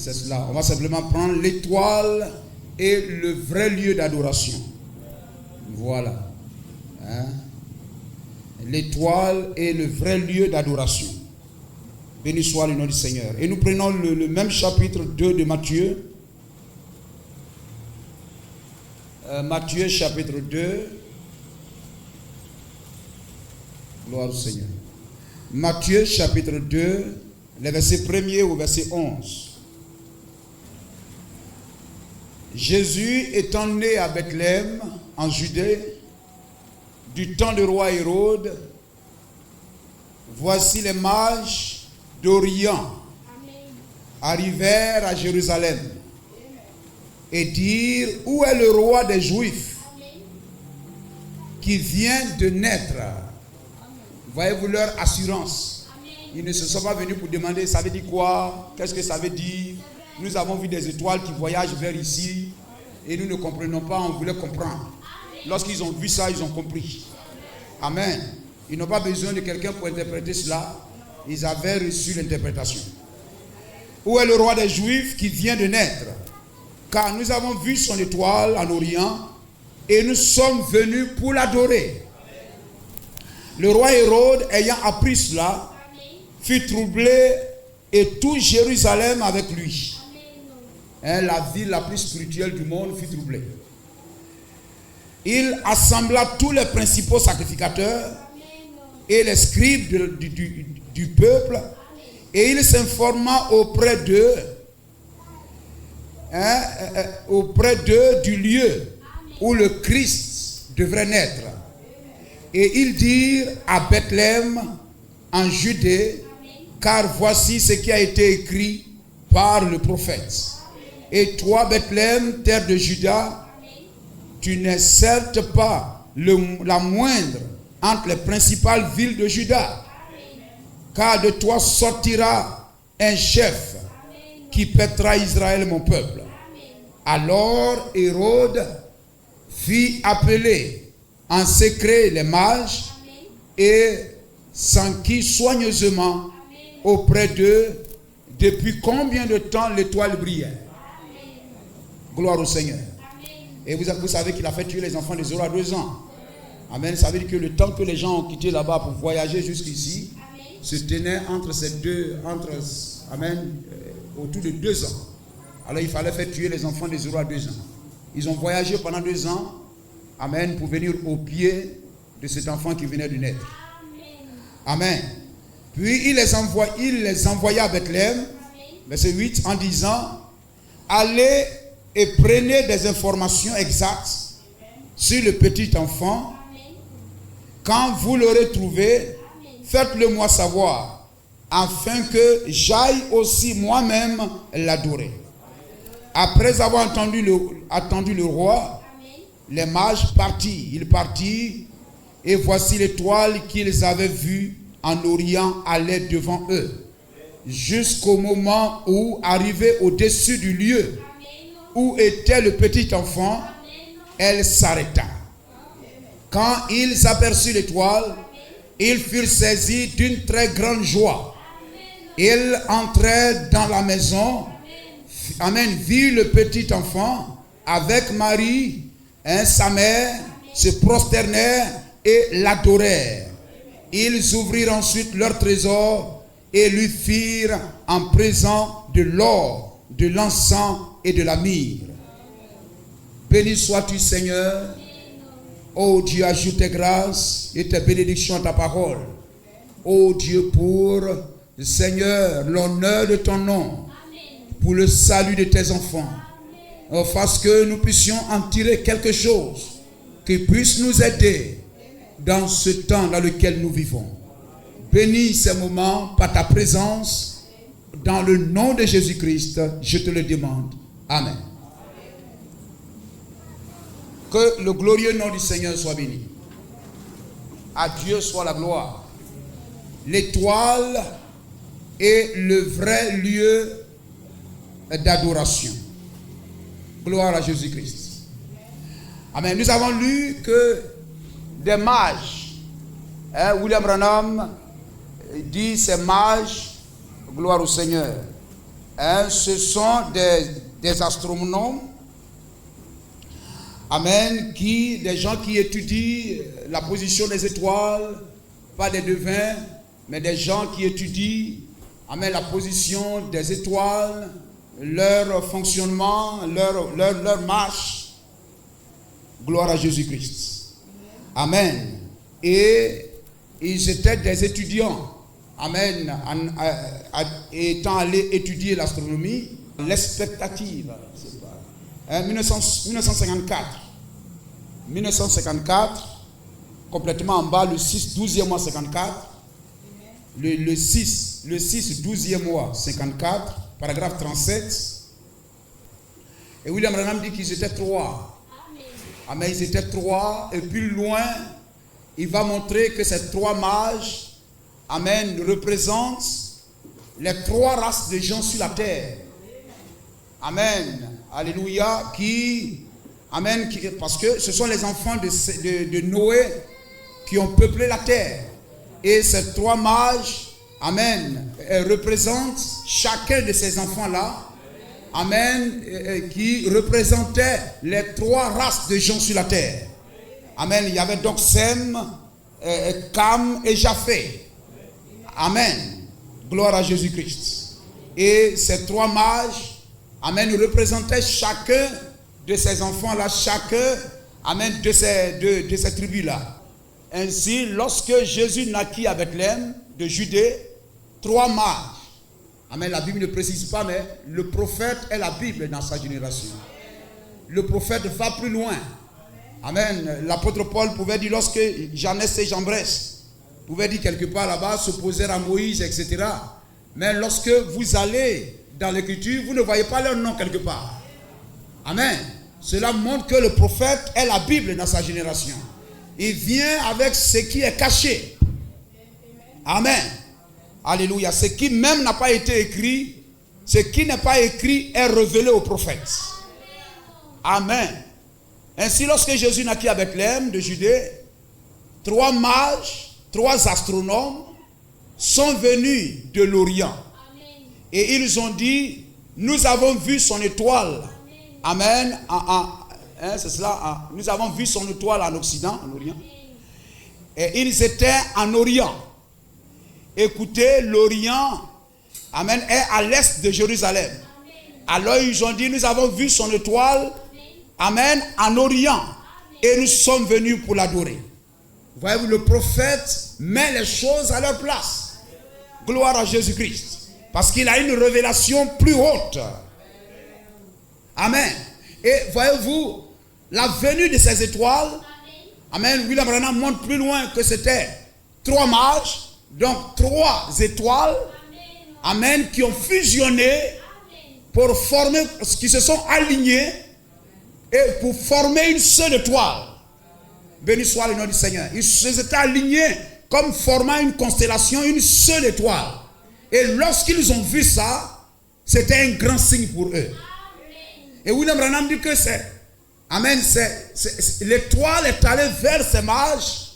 c'est cela. On va simplement prendre l'étoile et le vrai lieu d'adoration. Voilà. Hein? L'étoile et le vrai lieu d'adoration. Béni soit le nom du Seigneur. Et nous prenons le même chapitre 2 de Matthieu. Matthieu chapitre 2. Gloire au Seigneur. Matthieu chapitre 2, les versets 1er au verset 11. Jésus étant né à Bethléem, en Judée, du temps du roi Hérode, voici les mages d'Orient arrivèrent à Jérusalem et dirent: où est le roi des Juifs qui vient de naître? Voyez-vous leur assurance. Ils ne se sont pas venus pour demander ça veut dire quoi, qu'est-ce que ça veut dire. Nous avons vu des étoiles qui voyagent vers ici et nous ne comprenons pas, on voulait comprendre. Lorsqu'ils ont vu ça, ils ont compris. Amen. Ils n'ont pas besoin de quelqu'un pour interpréter cela. Ils avaient reçu l'interprétation. Où est le roi des Juifs qui vient de naître? Car nous avons vu son étoile en Orient et nous sommes venus pour l'adorer. Le roi Hérode, ayant appris cela, fut troublé et tout Jérusalem avec lui. La ville la plus spirituelle du monde fut troublée. Il assembla tous les principaux sacrificateurs et les scribes du peuple, et il s'informa auprès d'eux du lieu où le Christ devrait naître. Et ils dirent à Bethléem en Judée, car voici ce qui a été écrit par le prophète. Et toi, Bethléem, terre de Juda, tu n'es certes pas la moindre entre les principales villes de Juda, car de toi sortira un chef qui paîtra Israël, mon peuple. Alors Hérode fit appeler en secret les mages et s'enquit soigneusement auprès d'eux depuis combien de temps l'étoile brillait. Gloire au Seigneur. Et vous savez qu'il a fait tuer les enfants de 0 à 2 ans. Amen. Ça veut dire que le temps que les gens ont quitté là-bas pour voyager jusqu'ici se tenait entre ces deux, autour de 2 ans. Alors il fallait faire tuer les enfants de 0 à 2 ans. Ils ont voyagé pendant 2 ans, amen, pour venir au pied de cet enfant qui venait de naître. Amen. Puis il les envoya à Bethléem, verset 8, en disant: allez et prenez des informations exactes sur le petit enfant. Quand vous l'aurez trouvé, faites-le moi savoir, afin que j'aille aussi moi-même l'adorer. Après avoir attendu le roi, les mages partirent. Ils partirent, et voici l'étoile qu'ils avaient vue en Orient allait devant eux, jusqu'au moment où, arrivé au-dessus du lieu où était le petit enfant, elle s'arrêta. Quand ils aperçurent l'étoile, ils furent saisis d'une très grande joie. Ils entrèrent dans la maison, virent le petit enfant avec Marie, sa mère, se prosternèrent et l'adorèrent. Ils ouvrirent ensuite leur trésor et lui firent en présent de l'or, de l'encens et de la myrrhe. Béni sois-tu, Seigneur. Ô Dieu, ajoute tes grâces et tes bénédictions à ta parole. Ô Dieu, pour, Seigneur, l'honneur de ton nom, pour le salut de tes enfants, fasse que nous puissions en tirer quelque chose qui puisse nous aider dans ce temps dans lequel nous vivons. Bénis ces moments par ta présence. Dans le nom de Jésus-Christ, je te le demande. Amen. Que le glorieux nom du Seigneur soit béni. À Dieu soit la gloire. L'étoile est le vrai lieu d'adoration. Gloire à Jésus-Christ. Amen. Nous avons lu que des mages, William Branham dit ces mages, gloire au Seigneur, Ce sont des astronomes, amen, des gens qui étudient la position des étoiles, pas des devins, mais des gens qui étudient, amen, la position des étoiles, leur fonctionnement, leur marche. Gloire à Jésus-Christ. Amen. Et ils étaient des étudiants. Amen. Étant allés étudier l'astronomie, l'expectative. 1954, complètement en bas, le 6, 12e mois 54. Le 6, 12e mois 54, paragraphe 37. Et William Branham dit qu'ils étaient 3. Amen. Ils étaient 3. Et plus loin, il va montrer que ces 3 mages, amen, représentent les 3 races de gens sur la terre. Amen. Alléluia. Parce que ce sont les enfants de Noé qui ont peuplé la terre. Et ces 3 mages, amen, représentent chacun de ces enfants-là. Amen. Qui représentaient les 3 races de gens sur la terre. Amen. Il y avait donc Sem, Cam et Japheth. Amen. Gloire à Jésus-Christ. Et ces 3 mages, amen, représentaient chacun de ces enfants-là, chacun, amen, de ces tribus-là. Ainsi, lorsque Jésus naquit à Bethléem de Judée, 3 mages. Amen. La Bible ne précise pas, mais le prophète est la Bible dans sa génération. Le prophète va plus loin. Amen. L'apôtre Paul pouvait dire, lorsque Jeannès et Jambres pouvait dire quelque part là-bas, s'opposer à Moïse, etc. Mais lorsque vous allez dans l'Écriture, vous ne voyez pas leur nom quelque part. Amen. Cela montre que le prophète est la Bible dans sa génération. Il vient avec ce qui est caché. Amen. Alléluia. Ce qui même n'a pas été écrit, ce qui n'est pas écrit est révélé au prophète. Amen. Ainsi, lorsque Jésus naquit à Bethléem de Judée, 3 mages, 3 astronomes sont venus de l'Orient. Et ils ont dit, nous avons vu son étoile. Amen. C'est cela. Nous avons vu son étoile en Occident, en Orient. Et ils étaient en Orient. Écoutez, l'Orient, amen, est à l'est de Jérusalem. Alors ils ont dit, nous avons vu son étoile, amen, en Orient. Et nous sommes venus pour l'adorer. Voyez-vous, le prophète met les choses à leur place. Gloire à Jésus-Christ. Parce qu'il a une révélation plus haute. Amen. Et voyez-vous, la venue de ces étoiles, amen, William Branham montre plus loin que c'était 3 mages, donc 3 étoiles, amen, qui ont fusionné pour former, qui se sont alignés et pour former une seule étoile. Béni soit le nom du Seigneur. Ils s'étaient alignés comme formant une constellation, une seule étoile. Et lorsqu'ils ont vu ça, c'était un grand signe pour eux. Et William Branham dit que l'étoile est allée vers ces mages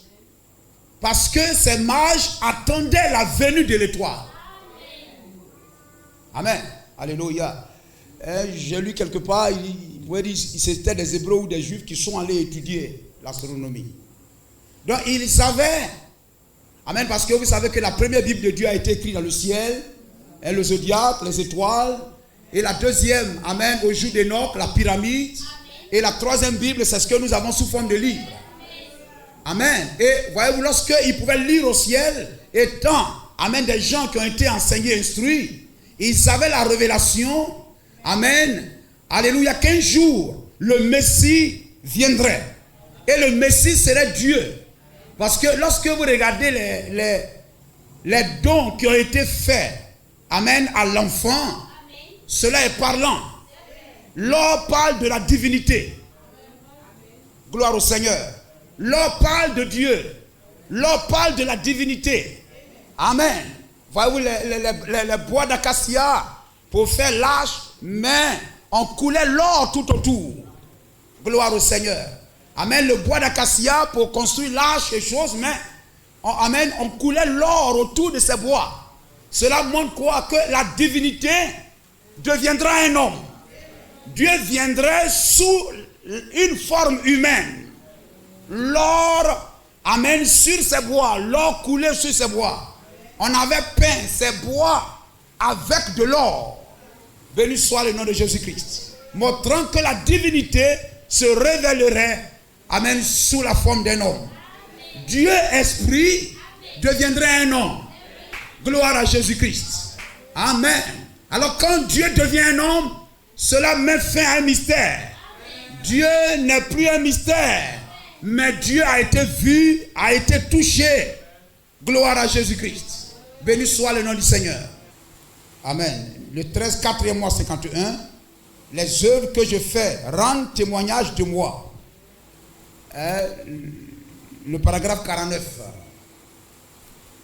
parce que ces mages attendaient la venue de l'étoile. Amen. Alléluia. J'ai lu quelque part, c'était des Hébreux ou des Juifs qui sont allés étudier l'astronomie. Donc ils savaient, amen, parce que vous savez que la première Bible de Dieu a été écrite dans le ciel, et le zodiaque, les étoiles, et la deuxième, amen, au jour d'Enoch, la pyramide, et la troisième Bible, c'est ce que nous avons sous forme de livre. Amen. Et voyez-vous, lorsqu'ils pouvaient lire au ciel, étant, amen, des gens qui ont été enseignés, instruits, ils avaient la révélation, amen, alléluia, qu'un jour, le Messie viendrait. Et le Messie serait Dieu. Parce que lorsque vous regardez les dons qui ont été faits, amen, à l'enfant, cela est parlant. L'or parle de la divinité. Gloire au Seigneur. L'or parle de Dieu. L'or parle de la divinité. Amen. Voyez-vous les bois d'acacia pour faire l'arche, mais on coulait l'or tout autour. Gloire au Seigneur. Amen. Le bois d'acacia pour construire l'arche et choses, mais on coulait l'or autour de ces bois. Cela montre quoi? Que la divinité, deviendra un homme, Dieu viendrait sous une forme humaine. L'or, amen, sur ces bois, l'or coulait sur ces bois. On avait peint ces bois avec de l'or. Béni soit le nom de Jésus-Christ. Montrant que la divinité se révélerait, amen, sous la forme d'un homme. Dieu esprit deviendrait un homme. Gloire à Jésus-Christ. Amen. Alors quand Dieu devient un homme, cela met fin à un mystère. Dieu n'est plus un mystère, mais Dieu a été vu, a été touché. Gloire à Jésus-Christ. Béni soit le nom du Seigneur. Amen. Le 13, 4e mois 51. Les œuvres que je fais rendent témoignage de moi. Le paragraphe 49.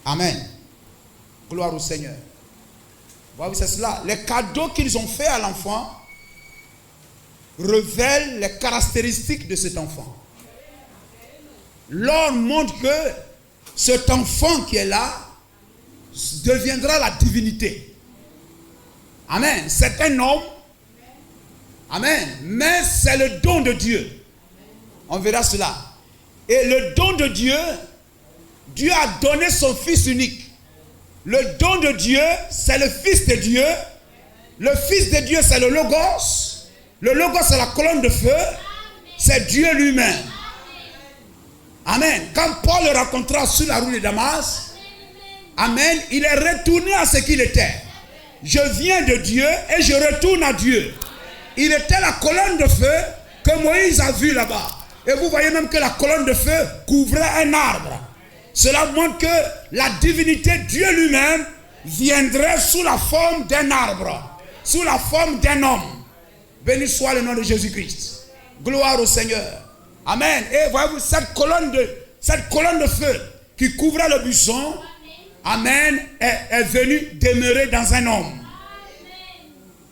Amen. Gloire au Seigneur. Voyez, c'est cela. Les cadeaux qu'ils ont faits à l'enfant révèlent les caractéristiques de cet enfant. L'or montre que cet enfant qui est là deviendra la divinité. Amen. C'est un homme. Amen. Mais c'est le don de Dieu. On verra cela. Et le don de Dieu, Dieu a donné son Fils unique. Le don de Dieu, c'est le Fils de Dieu. Le Fils de Dieu, c'est le Logos. Le Logos, c'est la colonne de feu. C'est Dieu lui-même. Amen. Quand Paul le rencontra sur la rue de Damas, amen, il est retourné à ce qu'il était. Je viens de Dieu et je retourne à Dieu. Il était la colonne de feu que Moïse a vue là-bas. Et vous voyez même que la colonne de feu couvrait un arbre. Cela montre que la divinité, Dieu lui-même, viendrait sous la forme d'un arbre, sous la forme d'un homme. Béni soit le nom de Jésus-Christ. Gloire au Seigneur. Amen. Et voyez-vous, cette colonne de feu qui couvrait le buisson, amen, est venue demeurer dans un homme.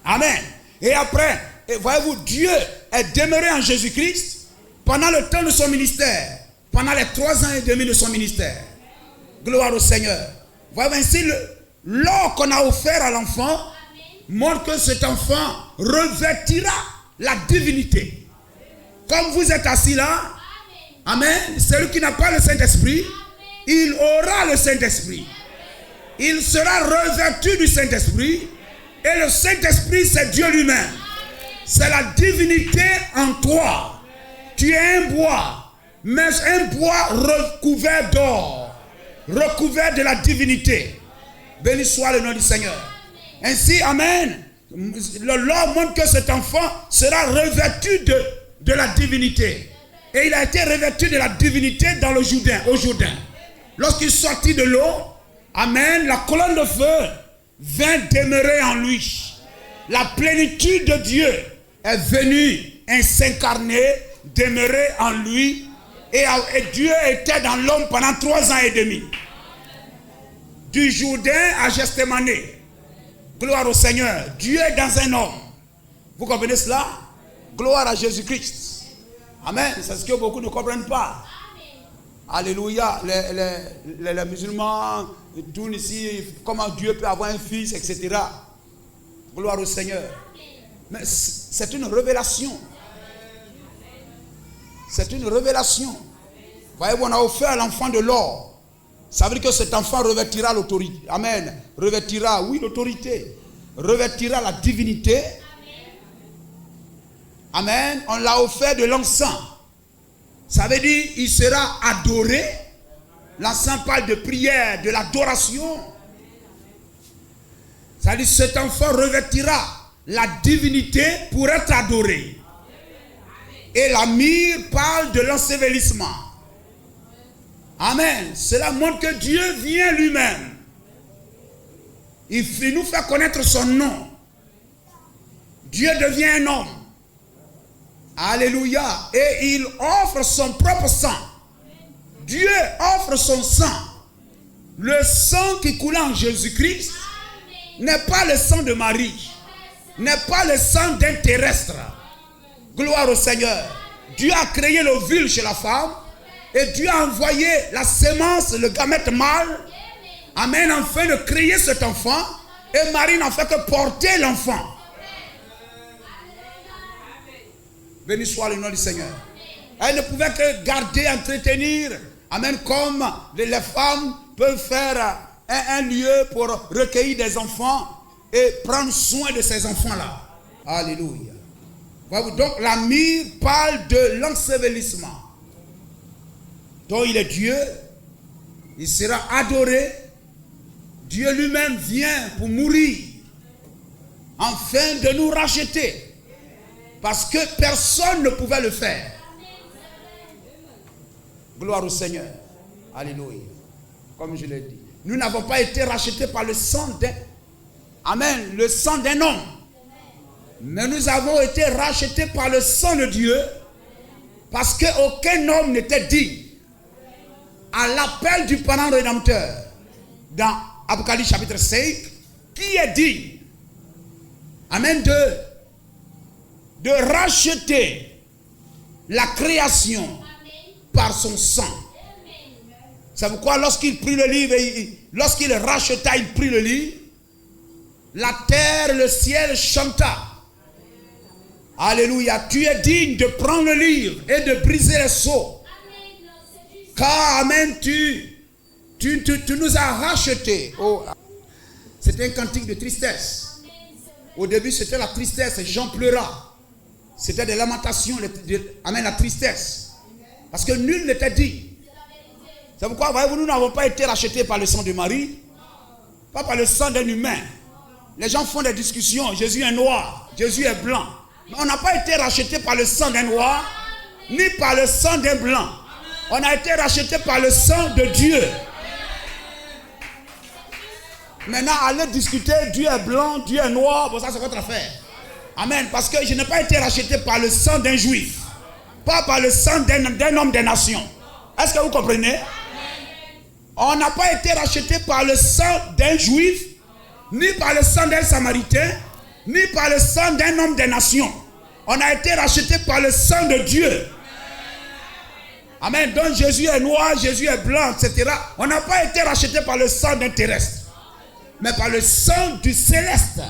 Amen. Et après, voyez-vous, Dieu est demeuré en Jésus-Christ pendant le temps de son ministère. Pendant les 3 ans et demi de son ministère. Gloire au Seigneur. Voyez ainsi, l'or qu'on a offert à l'enfant montre que cet enfant revêtira la divinité. Comme vous êtes assis là, amen, celui qui n'a pas le Saint-Esprit, il aura le Saint-Esprit. Il sera revêtu du Saint-Esprit. Et le Saint-Esprit, c'est Dieu lui-même. C'est la divinité en toi. Tu es un bois. Mais un bois recouvert d'or, recouvert de la divinité. Béni soit le nom du Seigneur. Ainsi, amen, l'or montre que cet enfant sera revêtu de la divinité. Et il a été revêtu de la divinité dans le Jourdain, au Jourdain. Lorsqu'il sortit de l'eau, amen, la colonne de feu vint demeurer en lui. La plénitude de Dieu est venue s'incarner, demeurer en lui. Et Dieu était dans l'homme pendant 3 ans et demi. Du Jourdain à Gethsémane. Gloire au Seigneur. Dieu est dans un homme. Vous comprenez cela? Gloire à Jésus-Christ. Amen. C'est ce que beaucoup ne comprennent pas. Alléluia. Les musulmans tournent ici. Comment Dieu peut avoir un fils, etc. Gloire au Seigneur. Mais c'est une révélation. C'est une révélation. Voyez-vous, on a offert à l'enfant de l'or. Ça veut dire que cet enfant revêtira l'autorité. Amen. Revêtira, oui, l'autorité. Revêtira la divinité. Amen. On l'a offert de l'encens. Ça veut dire il sera adoré. L'encens parle de prière, de l'adoration. Ça veut dire cet enfant revêtira la divinité pour être adoré. Et la myrrhe parle de l'ensevelissement. Amen. Cela montre que Dieu vient lui-même. Il nous fait connaître son nom. Dieu devient un homme. Alléluia. Et il offre son propre sang. Dieu offre son sang. Le sang qui coule en Jésus-Christ n'est pas le sang de Marie. N'est pas le sang d'un terrestre. Gloire au Seigneur. Dieu a créé l'ovule chez la femme. Et Dieu a envoyé la sémence, le gamète mâle. Amen. Afin de créer cet enfant. Et Marie n'a fait que porter l'enfant. Béni soit le nom du Seigneur. Elle ne pouvait que garder, entretenir. Amen. Comme les femmes peuvent faire un lieu pour recueillir des enfants et prendre soin de ces enfants-là. Alléluia. Donc la myrrhe parle de l'ensevelissement. Donc il est Dieu. Il sera adoré. Dieu lui-même vient pour mourir afin de nous racheter. Parce que personne ne pouvait le faire. Gloire au Seigneur. Alléluia. Comme je l'ai dit. Nous n'avons pas été rachetés par le sang d'un... Amen. Le sang d'un homme. Mais nous avons été rachetés par le sang de Dieu. Parce qu'aucun homme n'était digne. À l'appel du parent rédempteur. Dans Apocalypse chapitre 5. Qui est digne? Amen. De racheter la création par son sang. C'est pourquoi lorsqu'il prit le livre, lorsqu'il racheta, il prit le livre, la terre, le ciel chanta. Alléluia. Tu es digne de prendre le livre et de briser les sceaux. Car, amen, tu nous as rachetés. Oh. C'était un cantique de tristesse. Au début, c'était la tristesse. Jean pleura. C'était des lamentations. Amen, la tristesse. Parce que nul n'était digne. C'est pourquoi, voyez-vous, nous n'avons pas été rachetés par le sang de Marie. Pas par le sang d'un humain. Les gens font des discussions. Jésus est noir. Jésus est blanc. Mais on n'a pas été rachetés par le sang d'un noir. Ni par le sang d'un blanc. On a été rachetés par le sang de Dieu. Maintenant, allez discuter, Dieu est blanc, Dieu est noir, bon ça c'est votre affaire. Amen. Parce que je n'ai pas été racheté par le sang d'un juif. Pas par le sang d'un homme des nations. Est-ce que vous comprenez? On n'a pas été racheté par le sang d'un juif, ni par le sang d'un samaritain, ni par le sang d'un homme des nations. On a été racheté par le sang de Dieu. Amen. Donc Jésus est noir, Jésus est blanc, etc. On n'a pas été racheté par le sang d'un terrestre, mais par le sang du céleste.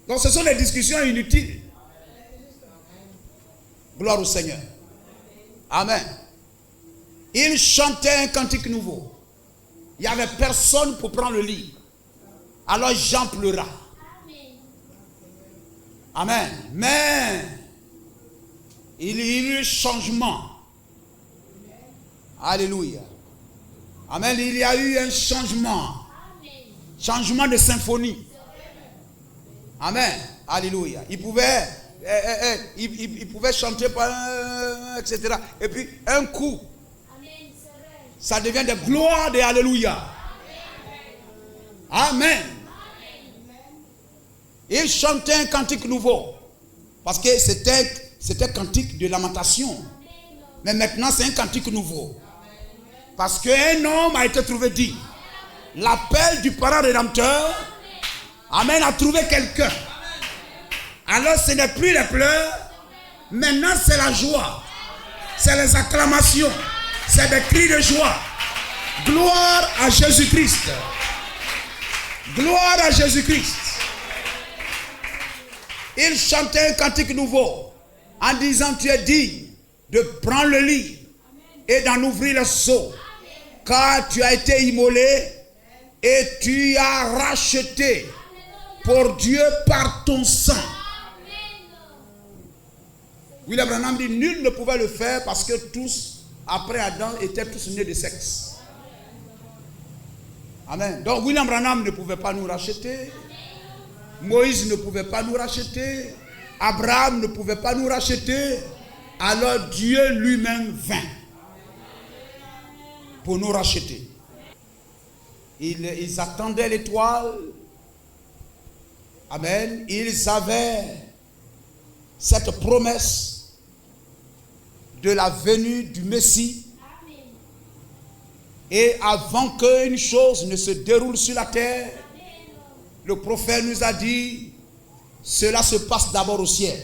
Donc ce sont des discussions inutiles. Gloire au Seigneur. Amen. Il chantait un cantique nouveau. Il n'y avait personne pour prendre le livre. Alors Jean pleura. Amen. Mais il y a eu un changement. Alléluia. Amen. Il y a eu un changement. Changement de symphonie. Amen. Alléluia. Il pouvait chanter, etc. Et puis, un coup, ça devient des gloires de Alléluia. Amen. Il chantait un cantique nouveau. Parce que c'était un cantique de lamentation. Mais maintenant, c'est un cantique nouveau. Parce qu'un homme a été trouvé digne. L'appel du parent rédempteur, amen, a trouvé quelqu'un. Alors ce n'est plus les pleurs, maintenant c'est la joie. C'est les acclamations. C'est des cris de joie. Gloire à Jésus-Christ. Gloire à Jésus-Christ. Il chantait un cantique nouveau en disant tu es digne de prendre le livre et d'en ouvrir le sceau. Car tu as été immolé et tu as racheté pour Dieu par ton sang. William Branham dit nul ne pouvait le faire parce que tous, après Adam, étaient tous nés de sexe. Amen. Donc William Branham ne pouvait pas nous racheter. Moïse ne pouvait pas nous racheter. Abraham ne pouvait pas nous racheter. Alors Dieu lui-même vint pour nous racheter. Ils attendaient l'étoile. Amen. Ils avaient cette promesse de la venue du Messie. Et avant qu'une chose ne se déroule sur la terre, le prophète nous a dit, cela se passe d'abord au ciel.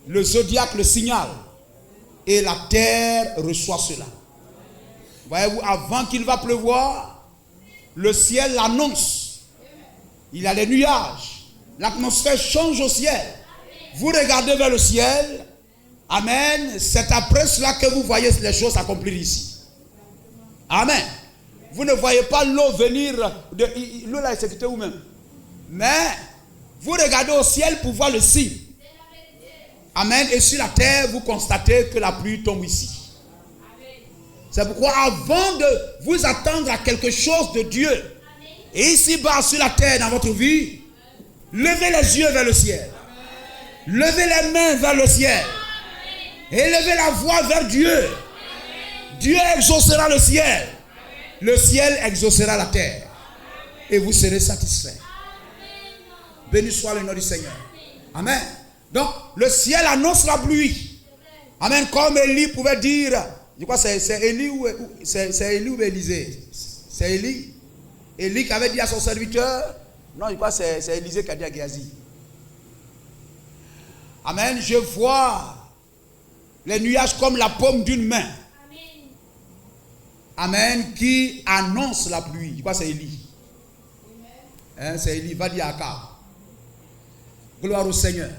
Le zodiaque le signale et la terre reçoit cela. Voyez-vous, avant qu'il va pleuvoir, le ciel l'annonce. Il y a les nuages. L'atmosphère change au ciel. Vous regardez vers le ciel. Amen. C'est après cela que vous voyez les choses s'accomplir ici. Amen. Vous ne voyez pas l'eau venir. L'eau là, c'est vous-même. Mais vous regardez au ciel pour voir le signe. Amen. Et sur la terre, vous constatez que la pluie tombe ici. C'est pourquoi avant de vous attendre à quelque chose de Dieu, et ici-bas sur la terre dans votre vie, levez les yeux vers le ciel. Levez les mains vers le ciel. Élevez la voix vers Dieu. Dieu exaucera le ciel. Le ciel exaucera la terre. Et vous serez satisfaits. Béni soit le nom du Seigneur. Amen. Donc, le ciel annonce la pluie. Amen. Comme Élie pouvait dire, je crois que c'est Élie ou Élisée. C'est Élie. Élie qui avait dit à son serviteur, non, je crois que c'est Élisée qui a dit à Géasi. Amen. Je vois les nuages comme la paume d'une main. Amen. Qui annonce la pluie. Je crois que c'est Élie. Hein, c'est Élie. Va dire à Akab. Gloire au Seigneur.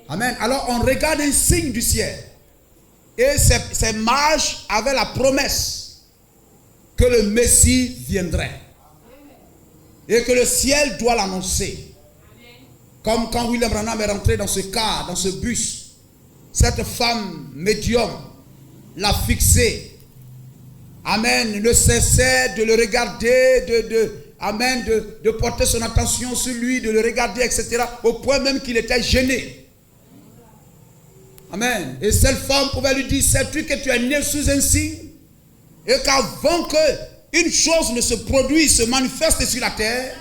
Amen. Alors on regarde un signe du ciel. Et ces mages avaient la promesse que le Messie viendrait. Et que le ciel doit l'annoncer. Comme quand William Branham est rentré dans ce car, dans ce bus. Cette femme médium l'a fixé. Amen. Ne cessait de le regarder, Amen, de porter son attention sur lui, de le regarder, etc. Au point même qu'il était gêné. Amen. Et cette femme pouvait lui dire, sais-tu que tu es né sous un signe? Et qu'avant qu'une chose ne se produise, se manifeste sur la terre,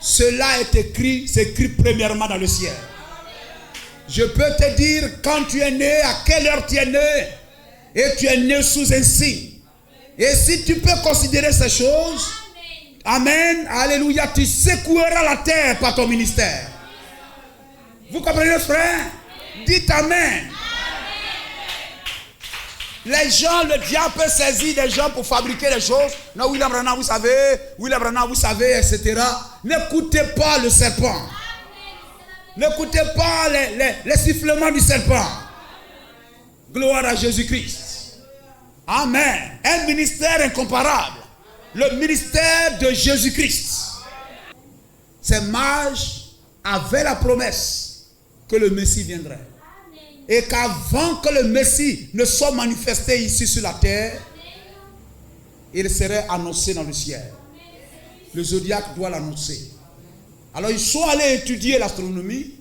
cela est écrit, c'est écrit premièrement dans le ciel. Je peux te dire quand tu es né, à quelle heure tu es né, et tu es né sous un signe. Et si tu peux considérer ces choses, amen, alléluia, tu secoueras la terre par ton ministère. Vous comprenez, frère? Dites amen. Les gens, le diable peut saisir des gens pour fabriquer des choses. Non, William Branham, vous savez, etc. N'écoutez pas le serpent. N'écoutez pas les sifflements du serpent. Gloire à Jésus-Christ. Amen. Un ministère incomparable. Le ministère de Jésus-Christ. Ces mages avaient la promesse que le Messie viendrait. Et qu'avant que le Messie ne soit manifesté ici sur la terre, il serait annoncé dans le ciel. Le zodiaque doit l'annoncer. Alors ils sont allés étudier l'astronomie.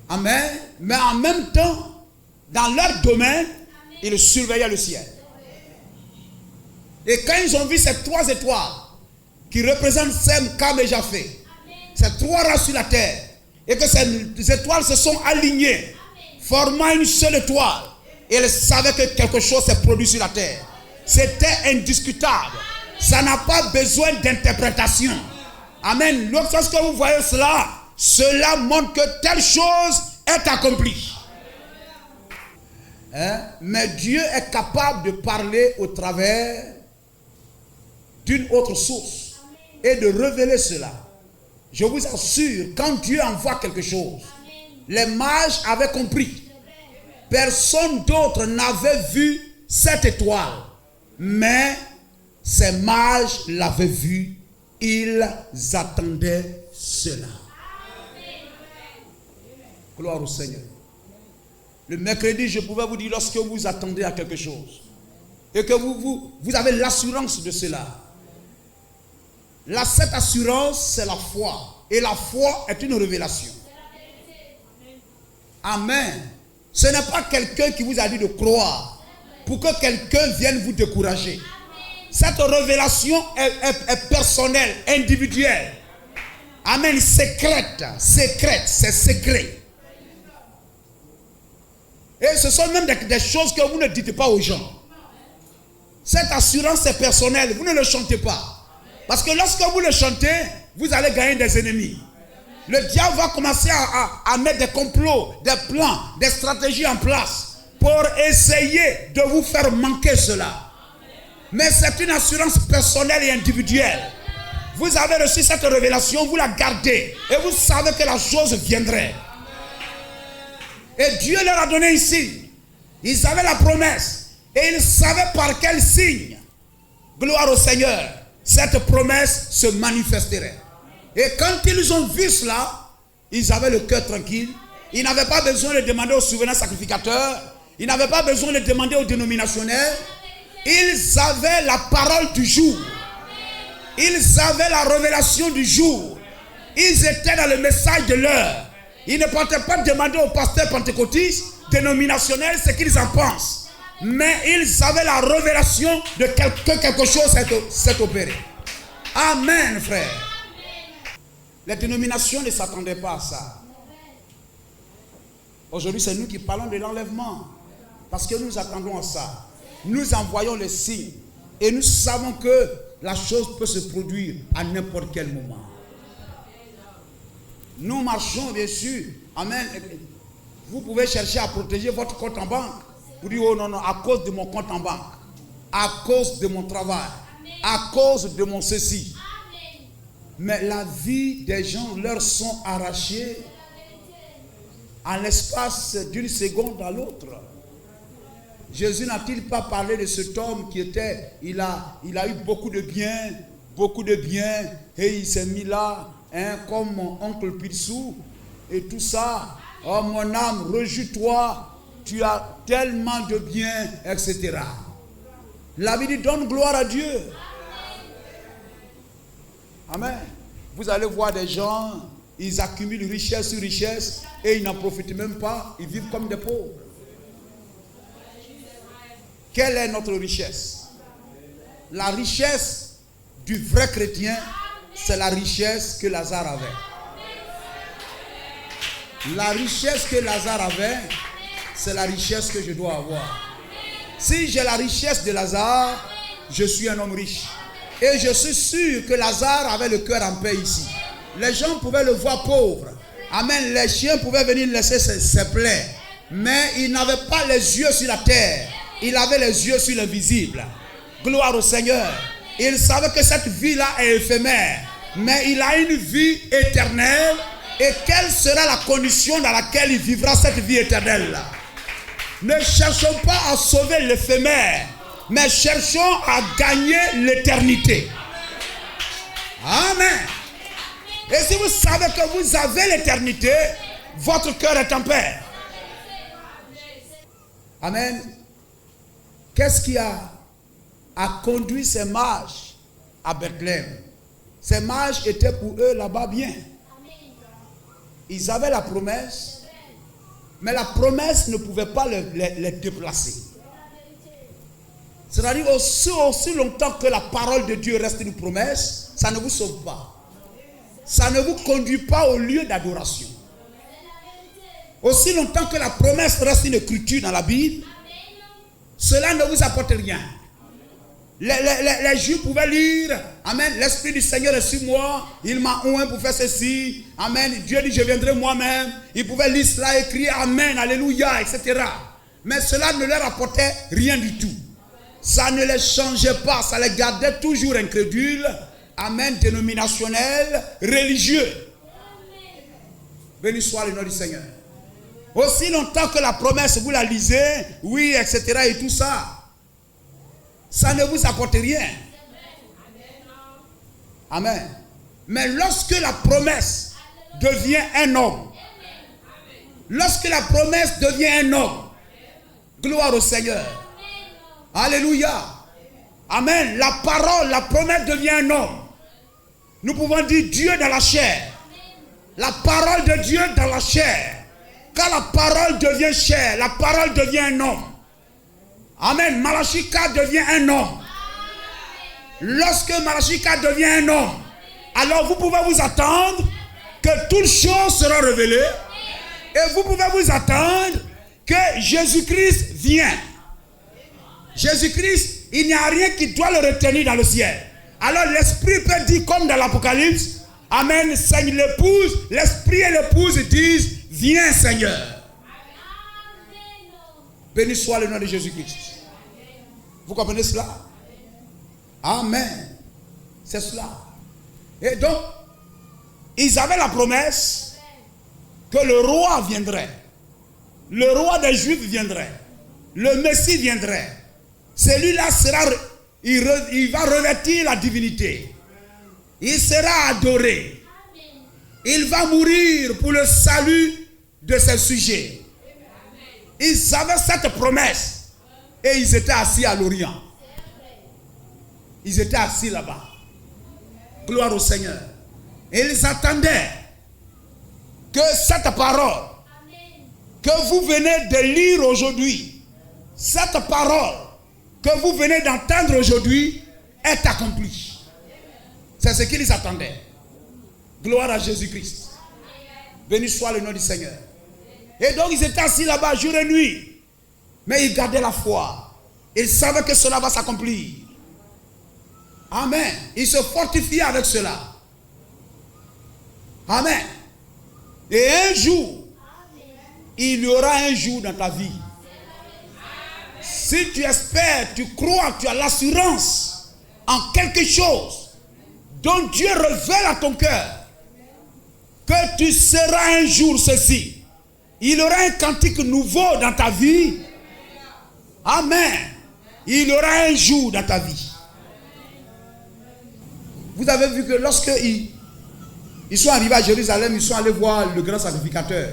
Amen. Mais en même temps, dans leur domaine, ils surveillaient le ciel. Et quand ils ont vu ces 3 étoiles qui représentent Sem, Cam et Japheth, ces 3 races sur la terre, et que ces étoiles se sont alignées, formant une seule étoile, et ils savaient que quelque chose s'est produit sur la terre. C'était indiscutable. Ça n'a pas besoin d'interprétation. Amen. Lorsque vous voyez cela, cela montre que telle chose est accomplie. Mais Dieu est capable de parler au travers d'une autre source et de révéler cela. Je vous assure, quand Dieu envoie quelque chose, les mages avaient compris. Personne d'autre n'avait vu cette étoile, mais ces mages l'avaient vue. Ils attendaient cela. Gloire au Seigneur. Le mercredi, je pouvais vous dire, lorsque vous attendez à quelque chose et que vous avez l'assurance de cela, cette assurance, c'est la foi. Et la foi est une révélation. Amen. Ce n'est pas quelqu'un qui vous a dit de croire pour que quelqu'un vienne vous décourager. Cette révélation est personnelle, individuelle. Amen. Secrète, c'est secret. Et ce sont même des choses que vous ne dites pas aux gens. Cette assurance est personnelle, vous ne le chantez pas. Parce que lorsque vous le chantez, vous allez gagner des ennemis. Le diable va commencer à mettre des complots, des plans, des stratégies en place pour essayer de vous faire manquer cela. Mais c'est une assurance personnelle et individuelle. Vous avez reçu cette révélation, vous la gardez et vous savez que la chose viendrait. Et Dieu leur a donné un signe. Ils avaient la promesse. Et ils savaient par quel signe, gloire au Seigneur, cette promesse se manifesterait. Et quand ils ont vu cela, ils avaient le cœur tranquille. Ils n'avaient pas besoin de demander aux souverains sacrificateurs. Ils n'avaient pas besoin de demander aux dénominationnels. Ils avaient la parole du jour. Ils avaient la révélation du jour. Ils étaient dans le message de l'heure. Ils ne portaient pas demander aux pasteurs pentecôtistes, dénominationnels, ce qu'ils en pensent. Mais ils avaient la révélation de que quelque chose s'est opéré. Amen, frère. Les dénominations ne s'attendaient pas à ça. Aujourd'hui, c'est nous qui parlons de l'enlèvement. Parce que nous attendons à ça. Nous envoyons les signes. Et nous savons que la chose peut se produire à n'importe quel moment. Nous marchons, bien sûr. Amen. Vous pouvez chercher à protéger votre compte en banque. Vous dites, oh non, non, à cause de mon compte en banque. À cause de mon travail. À cause de mon ceci. Mais la vie des gens leur sont arrachées en l'espace d'une seconde à l'autre. Jésus n'a-t-il pas parlé de cet homme qui était, il a eu beaucoup de biens, et il s'est mis là, comme mon oncle Pirsou, et tout ça. Oh mon âme, réjouis-toi, tu as tellement de biens, etc. La Bible dit, donne gloire à Dieu. Amen. Vous allez voir des gens, ils accumulent richesse sur richesse et ils n'en profitent même pas, ils vivent comme des pauvres. Quelle est notre richesse? La richesse du vrai chrétien, c'est la richesse que Lazare avait. La richesse que Lazare avait, c'est la richesse que je dois avoir. Si j'ai la richesse de Lazare, je suis un homme riche. Et je suis sûr que Lazare avait le cœur en paix ici. Les gens pouvaient le voir pauvre. Amen. Les chiens pouvaient venir laisser ses plaies. Mais il n'avait pas les yeux sur la terre. Il avait les yeux sur l'invisible. Gloire au Seigneur. Il savait que cette vie-là est éphémère. Mais il a une vie éternelle. Et quelle sera la condition dans laquelle il vivra cette vie éternelle-là? Ne cherchons pas à sauver l'éphémère, mais cherchons à gagner l'éternité. Amen. Et si vous savez que vous avez l'éternité, votre cœur est en paix. Amen. Qu'est-ce qui a conduit ces mages à Bethléem? Ces mages étaient pour eux là-bas bien. Ils avaient la promesse, mais la promesse ne pouvait pas les déplacer. C'est-à-dire aussi longtemps que la parole de Dieu reste une promesse, ça ne vous sauve pas. Ça ne vous conduit pas au lieu d'adoration. Aussi longtemps que la promesse reste une écriture dans la Bible, cela ne vous apporte rien. Les Juifs pouvaient lire, amen, l'Esprit du Seigneur est sur moi, il m'a oint pour faire ceci, amen, Dieu dit je viendrai moi-même. Ils pouvaient lire cela, écrire amen, alléluia, etc. Mais cela ne leur apportait rien du tout. Ça ne les changeait pas, ça les gardait toujours incrédules, amen, dénominationnels, religieux. Béni soit le nom du Seigneur. Aussi longtemps que la promesse, vous la lisez, oui, etc. et tout ça, ça ne vous apporte rien. Amen. Mais lorsque la promesse devient un homme, lorsque la promesse devient un homme, gloire au Seigneur. Alléluia. Amen. La parole, la promesse devient un homme. Nous pouvons dire Dieu dans la chair. La parole de Dieu dans la chair. Quand la parole devient chair, la parole devient un homme. Amen. Malachie 4 devient un homme. Lorsque Malachie 4 devient un homme, alors vous pouvez vous attendre que toutes choses seront révélées. Et vous pouvez vous attendre que Jésus-Christ vient. Jésus-Christ, il n'y a rien qui doit le retenir dans le ciel. Alors l'Esprit peut dire comme dans l'Apocalypse, amen, Seigneur, l'épouse, l'Esprit et l'épouse disent, viens Seigneur. Béni soit le nom de Jésus-Christ. Vous comprenez cela? Amen. C'est cela. Et donc, ils avaient la promesse que le roi viendrait. le roi des Juifs viendrait, le Messie viendrait, celui-là sera, il va revêtir la divinité. Il sera adoré. Il va mourir pour le salut de ses sujets. Ils avaient cette promesse et ils étaient assis à l'Orient. Ils étaient assis là-bas. Gloire au Seigneur. Et ils attendaient que cette parole que vous venez de lire aujourd'hui, cette parole que vous venez d'entendre aujourd'hui est accomplie. C'est ce qu'ils attendaient. Gloire à Jésus-Christ. Béni soit le nom du Seigneur. Et donc ils étaient assis là-bas jour et nuit. Mais ils gardaient la foi. Ils savaient que cela va s'accomplir. Amen. Ils se fortifiaient avec cela. Amen. Et un jour, il y aura un jour dans ta vie. Si tu espères, tu crois, tu as l'assurance en quelque chose dont Dieu révèle à ton cœur que tu seras un jour ceci. Il y aura un cantique nouveau dans ta vie. Amen. Il y aura un jour dans ta vie. Vous avez vu que lorsque ils sont arrivés à Jérusalem, ils sont allés voir le grand sacrificateur,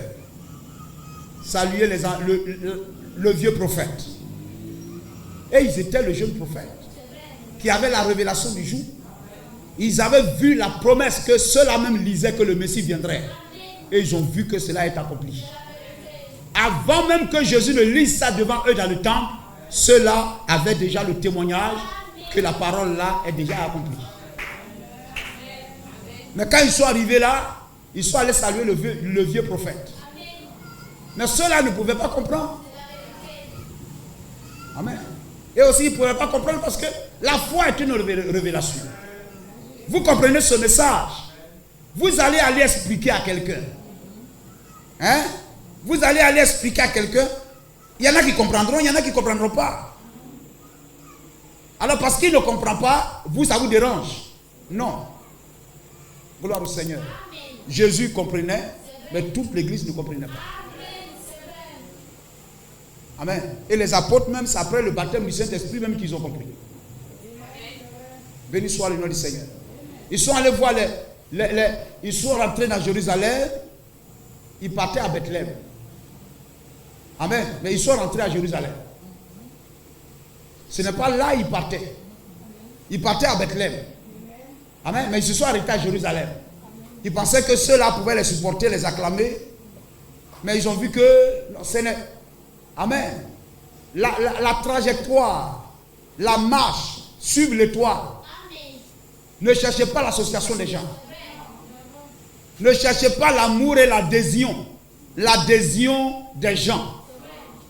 saluer le vieux prophète. Et ils étaient le jeune prophète qui avait la révélation du jour. Ils avaient vu la promesse que ceux-là même lisaient que le Messie viendrait. Et ils ont vu que cela est accompli. Avant même que Jésus ne lise ça devant eux dans le temple, ceux-là avaient déjà le témoignage que la parole là est déjà accomplie. Mais quand ils sont arrivés là, ils sont allés saluer le vieux prophète. Mais ceux-là ne pouvaient pas comprendre. Amen. Et aussi, ils ne pouvaient pas comprendre parce que la foi est une révélation. Vous comprenez ce message? Vous allez aller expliquer à quelqu'un. Hein? Vous allez aller expliquer à quelqu'un. Il y en a qui comprendront, il y en a qui ne comprendront pas. Alors parce qu'il ne comprend pas, vous, ça vous dérange? Non. Gloire au Seigneur. Jésus comprenait, mais toute l'église ne comprenait pas. Amen. Et les apôtres même, c'est après le baptême du Saint-Esprit même qu'ils ont compris. Béni soit le nom du Seigneur. Ils sont allés voir ils sont rentrés dans Jérusalem. Ils partaient à Bethléem. Amen. Mais ils sont rentrés à Jérusalem. Ce n'est pas là ils partaient. Ils partaient à Bethléem. Amen. Mais ils se sont arrêtés à Jérusalem. Ils pensaient que ceux-là pouvaient les supporter, les acclamer. Mais ils ont vu que ce n'est... Amen. La trajectoire, la marche, suivre l'étoile. Ne cherchez pas l'association des gens. Ne cherchez pas l'amour et l'adhésion. L'adhésion des gens.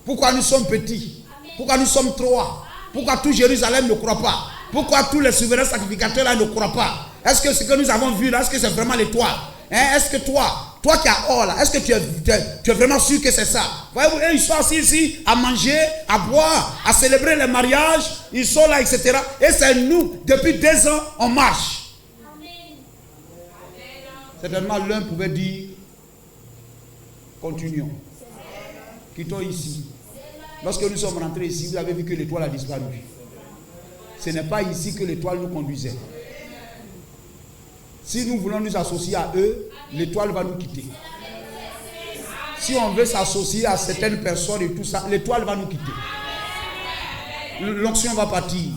Pourquoi nous sommes petits? Pourquoi nous sommes trois? Pourquoi tout Jérusalem ne croit pas? Pourquoi tous les souverains sacrificateurs là ne croient pas? Est-ce que ce que nous avons vu là, est-ce que c'est vraiment l'étoile? Hein? Est-ce que toi qui as or là, est-ce que tu es vraiment sûr que c'est ça? Voyez-vous, ils sont assis ici à manger, à boire, à célébrer les mariages, ils sont là, etc. Et c'est nous, depuis 2 ans, on marche. Certainement l'un pouvait dire, continuons. Quittons ici. Lorsque nous sommes rentrés ici, vous avez vu que l'étoile a disparu. Ce n'est pas ici que l'étoile nous conduisait. Si nous voulons nous associer à eux, l'étoile va nous quitter. Si on veut s'associer à certaines personnes et tout ça, l'étoile va nous quitter. L'onction va partir.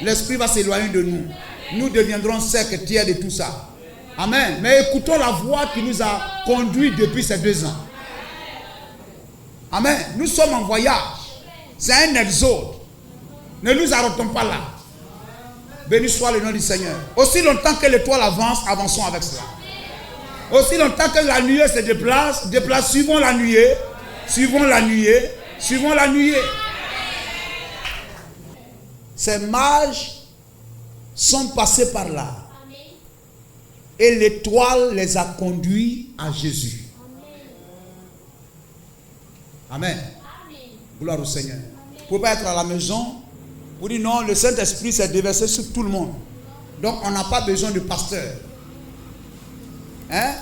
L'esprit va s'éloigner de nous. Nous deviendrons secs, tièdes et tout ça. Amen. Mais écoutons la voix qui nous a conduits depuis ces 2 ans. Amen. Nous sommes en voyage. C'est un exode. Ne nous arrêtons pas là. Béni soit le nom du Seigneur. Aussi longtemps que l'étoile avance, avançons avec cela. Aussi longtemps que la nuée se déplace, suivons la nuée, suivons la nuée, suivons la nuée. Ces mages sont passés par là. Et l'étoile les a conduits à Jésus. Amen. Gloire au Seigneur. Vous ne pouvez pas être à la maison. Vous dites non, le Saint-Esprit s'est déversé sur tout le monde. Donc on n'a pas besoin de pasteur. Hein?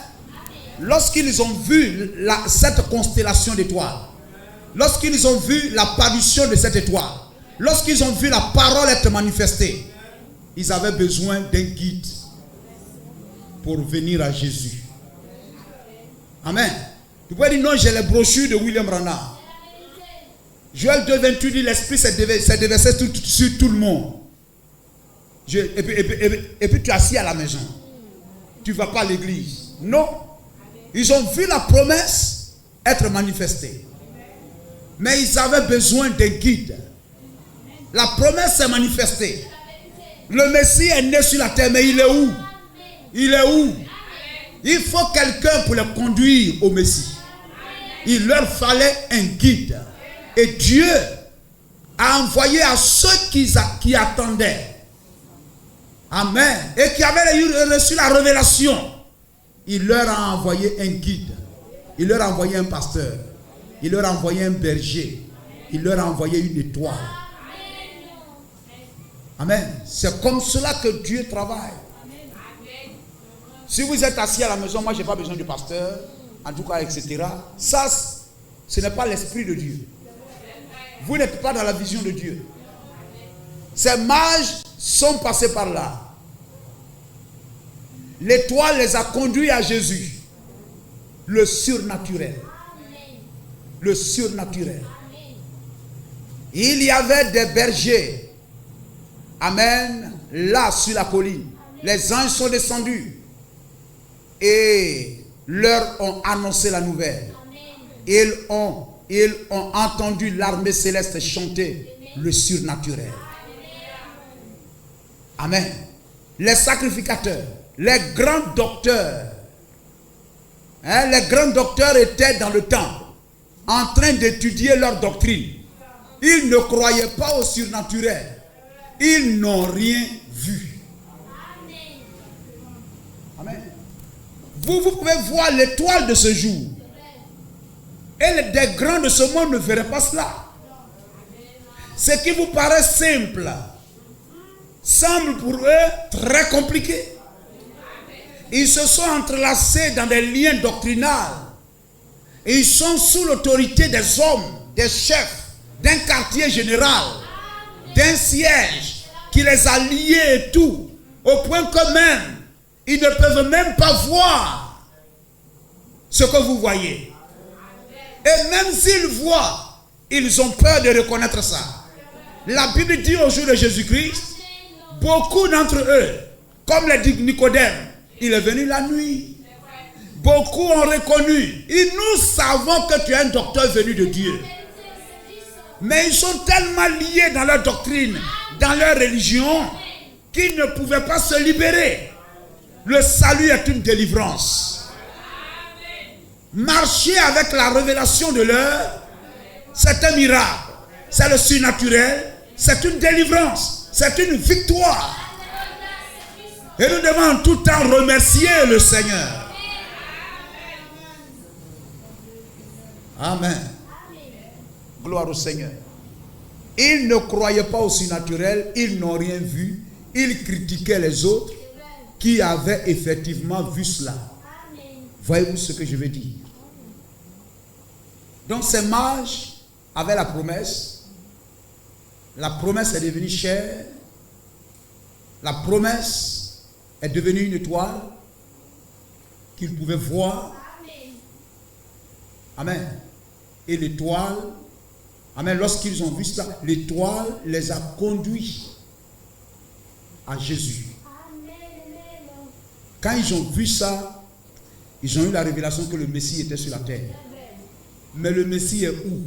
Lorsqu'ils ont vu cette constellation d'étoiles, lorsqu'ils ont vu l'apparition de cette étoile, lorsqu'ils ont vu la parole être manifestée, ils avaient besoin d'un guide pour venir à Jésus. Amen. Tu peux dire non, j'ai les brochures de William Branham. Joël 2:28 dit l'esprit s'est déversé sur tout le monde. Et puis tu es assis à la maison. Tu ne vas pas à l'église. Non. Ils ont vu la promesse être manifestée. Mais ils avaient besoin d'un guide. La promesse s'est manifestée. Le Messie est né sur la terre, mais il est où? Il est où? Il faut quelqu'un pour les conduire au Messie. Il leur fallait un guide. Et Dieu a envoyé à ceux qui attendaient. Amen. Et qui avaient reçu la révélation. Il leur a envoyé un guide. Il leur a envoyé un pasteur. Il leur a envoyé un berger. Il leur a envoyé une étoile. Amen. C'est comme cela que Dieu travaille. Si vous êtes assis à la maison, moi je n'ai pas besoin du pasteur, en tout cas, etc. Ça, ce n'est pas l'esprit de Dieu. Vous n'êtes pas dans la vision de Dieu. Ces mages sont passés par là. L'étoile les a conduits à Jésus. Le surnaturel. Le surnaturel. Il y avait des bergers. Amen. Là, sur la colline. Les anges sont descendus. Et leur ont annoncé la nouvelle. Ils ont entendu l'armée céleste chanter le surnaturel. Amen. Les sacrificateurs, les grands docteurs, les grands docteurs étaient dans le temple en train d'étudier leur doctrine. Ils ne croyaient pas au surnaturel. Ils n'ont rien vu. Amen. Vous pouvez voir l'étoile de ce jour. Et des grands de ce monde ne verraient pas cela. Ce qui vous paraît simple semble pour eux très compliqué. Ils se sont entrelacés dans des liens doctrinaux. Et ils sont sous l'autorité des hommes, des chefs, d'un quartier général, d'un siège qui les a liés et tout, au point que même ils ne peuvent même pas voir ce que vous voyez. Et même s'ils voient, ils ont peur de reconnaître ça. La Bible dit au jour de Jésus-Christ, beaucoup d'entre eux, comme l'a dit Nicodème, il est venu la nuit. Beaucoup ont reconnu. Et nous savons que tu es un docteur venu de Dieu. Mais ils sont tellement liés dans leur doctrine, dans leur religion, qu'ils ne pouvaient pas se libérer. Le salut est une délivrance. Marcher avec la révélation de l'heure, c'est un miracle. C'est le surnaturel. C'est une délivrance. C'est une victoire. Et nous devons en tout temps remercier le Seigneur. Amen. Gloire au Seigneur. Ils ne croyaient pas au surnaturel. Ils n'ont rien vu. Ils critiquaient les autres qui avaient effectivement vu cela. Voyez-vous ce que je veux dire? Donc ces mages avaient la promesse. La promesse est devenue chair. La promesse est devenue une étoile qu'ils pouvaient voir. Amen. Et l'étoile, amen, lorsqu'ils ont vu cela, l'étoile les a conduits à Jésus. Quand ils ont vu ça, ils ont eu la révélation que le Messie était sur la terre. Mais le Messie est où?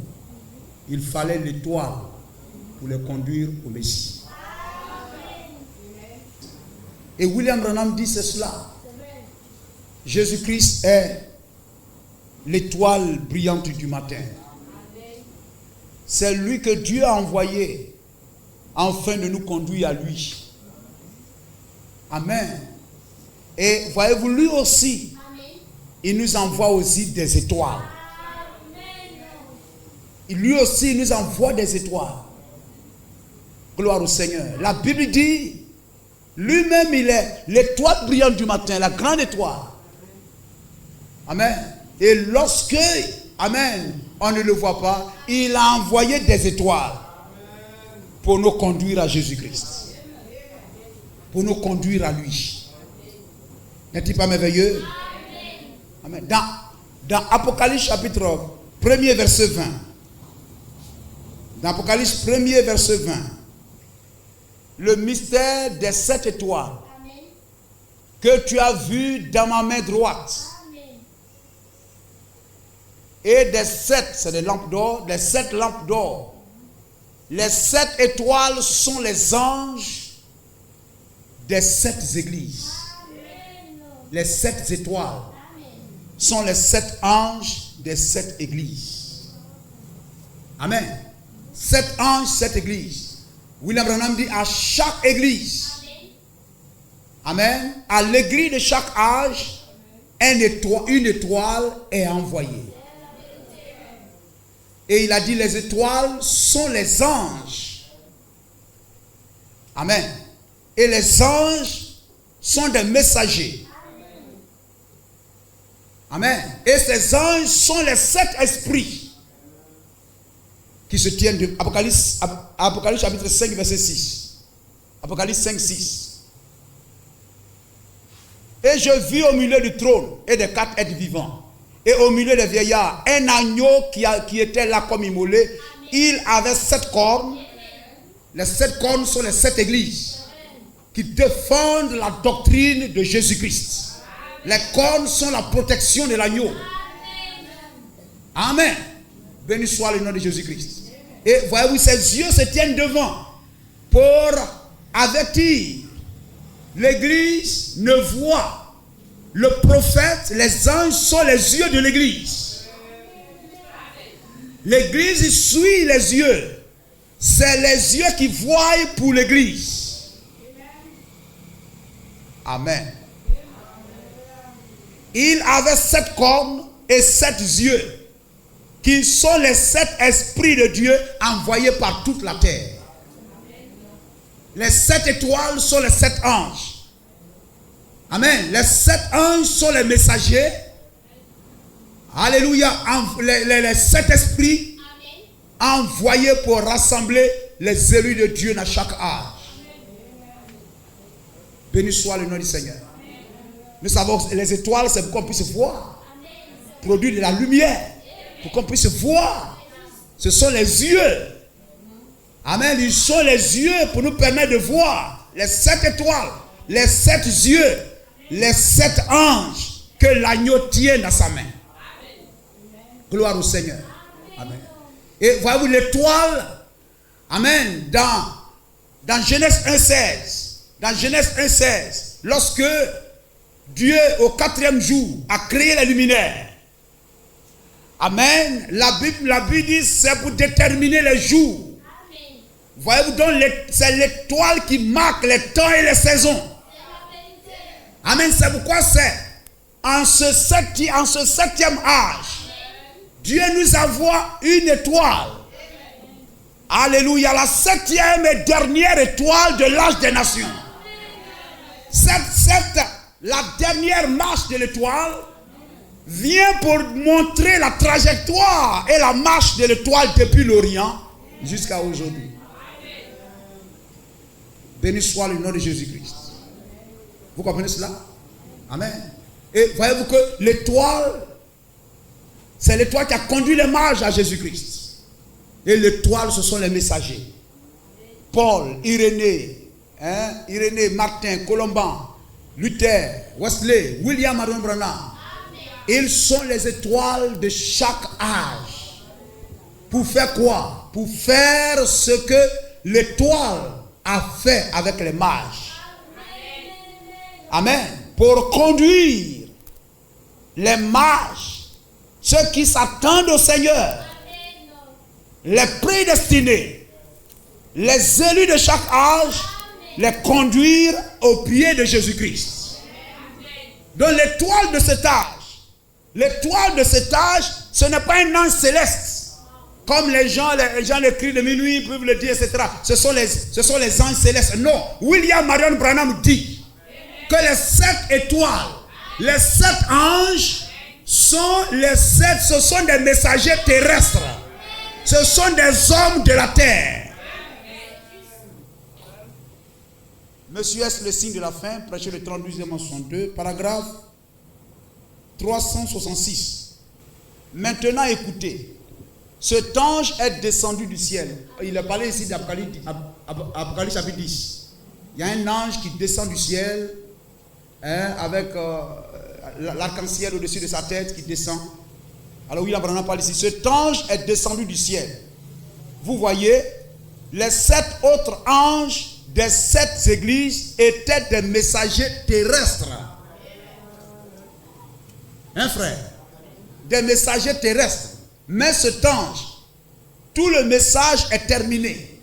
Il fallait l'étoile pour les conduire au Messie. Et William Branham dit c'est cela. Jésus-Christ est l'étoile brillante du matin. C'est lui que Dieu a envoyé afin de nous conduire à lui. Amen. Et voyez-vous, lui aussi, il nous envoie aussi des étoiles. Lui aussi, il nous envoie des étoiles. Gloire au Seigneur. La Bible dit, lui-même, il est l'étoile brillante du matin, la grande étoile. Amen. Et lorsque, amen, On ne le voit pas. Il a envoyé des étoiles pour nous conduire à Jésus-Christ. Pour nous conduire à lui. N'est-il pas merveilleux? Amen. Dans Apocalypse chapitre 1er verset 20. Dans Apocalypse 1er verset 20. Le mystère des 7 étoiles que tu as vu dans ma main droite. Et des 7, c'est des lampes d'or, des 7 lampes d'or. Les 7 étoiles sont les anges des 7 églises. Les 7 étoiles sont les 7 anges des 7 églises. Amen. 7 anges, 7 églises. William Branham dit à chaque église. Amen. À l'église de chaque âge, une étoile est envoyée. Et il a dit les étoiles sont les anges. Amen. Et les anges sont des messagers. Amen. Et ces anges sont les 7 esprits qui se tiennent de Apocalypse chapitre 5 verset 6. Apocalypse 5, 6. Et je vis au milieu du trône et des 4 êtres vivants. Et au milieu des vieillards, un agneau qui était là comme immolé. Il avait 7 cornes. Les 7 cornes sont les 7 églises qui défendent la doctrine de Jésus-Christ. Les cornes sont la protection de l'agneau. Amen. Béni soit le nom de Jésus-Christ. Et voyez-vous, ses yeux se tiennent devant pour avertir. L'église ne voit. Le prophète, les anges sont les yeux de l'église. L'église suit les yeux. C'est les yeux qui voient pour l'église. Amen. Il avait 7 cornes et 7 yeux, qui sont les 7 esprits de Dieu envoyés par toute la terre. Les 7 étoiles sont les 7 anges. Amen. Les 7 anges sont les messagers. Alléluia. Les 7 esprits envoyés pour rassembler les élus de Dieu dans chaque âge. Béni soit le nom du Seigneur. Nous savons que les étoiles, c'est pour qu'on puisse voir. Produire de la lumière. Pour qu'on puisse voir. Ce sont les yeux. Amen. Ils sont les yeux pour nous permettre de voir. Les 7 étoiles. Les 7 yeux. Les 7 anges que l'agneau tient dans sa main. Gloire au Seigneur. Amen. Et voyez-vous l'étoile. Amen. Dans Genèse 1,16. Dans Genèse 1,16. Lorsque Dieu, au 4e jour, a créé les luminaires. Amen. La Bible dit c'est pour déterminer les jours. Voyez-vous donc, c'est l'étoile qui marque les temps et les saisons. Amen. C'est pourquoi c'est en ce 7e âge, Dieu nous envoie une étoile. Alléluia. La 7e et dernière étoile de l'âge des nations. La dernière marche de l'étoile vient pour montrer la trajectoire et la marche de l'étoile depuis l'Orient jusqu'à aujourd'hui. Béni soit le nom de Jésus-Christ. Vous comprenez cela? Amen. Et voyez-vous que l'étoile, c'est l'étoile qui a conduit les mages à Jésus-Christ. Et l'étoile, ce sont les messagers. Paul, Irénée, Martin, Colomban, Luther, Wesley, William Marion Branham. Ils sont les étoiles de chaque âge. Pour faire quoi? Pour faire ce que l'étoile a fait avec les mages. Amen. Pour conduire les mages, ceux qui s'attendent au Seigneur, les prédestinés, les élus de chaque âge, les conduire au pied de Jésus-Christ. Donc l'étoile de cet âge, ce n'est pas un ange céleste. Comme les gens l'écrivent de minuit, ils peuvent le dire, etc. Ce sont les anges célestes. Non. William Marion Branham dit que les 7 étoiles, les 7 anges les 7, ce sont des messagers terrestres. Ce sont des hommes de la terre. Monsieur, est-ce le signe de la fin? Prêcher le 32e en 62, paragraphe 366. Maintenant, écoutez. Cet ange est descendu du ciel. Il a parlé ici d'Apocalypse chapitre 10. Il y a un ange qui descend du ciel avec l'arc-en-ciel au-dessus de sa tête qui descend. Alors William Branham parle ici. Cet ange est descendu du ciel. Vous voyez, les 7 autres anges des 7 églises étaient des messagers terrestres. Hein, frère? Des messagers terrestres. Mais cet ange, tout le message est terminé.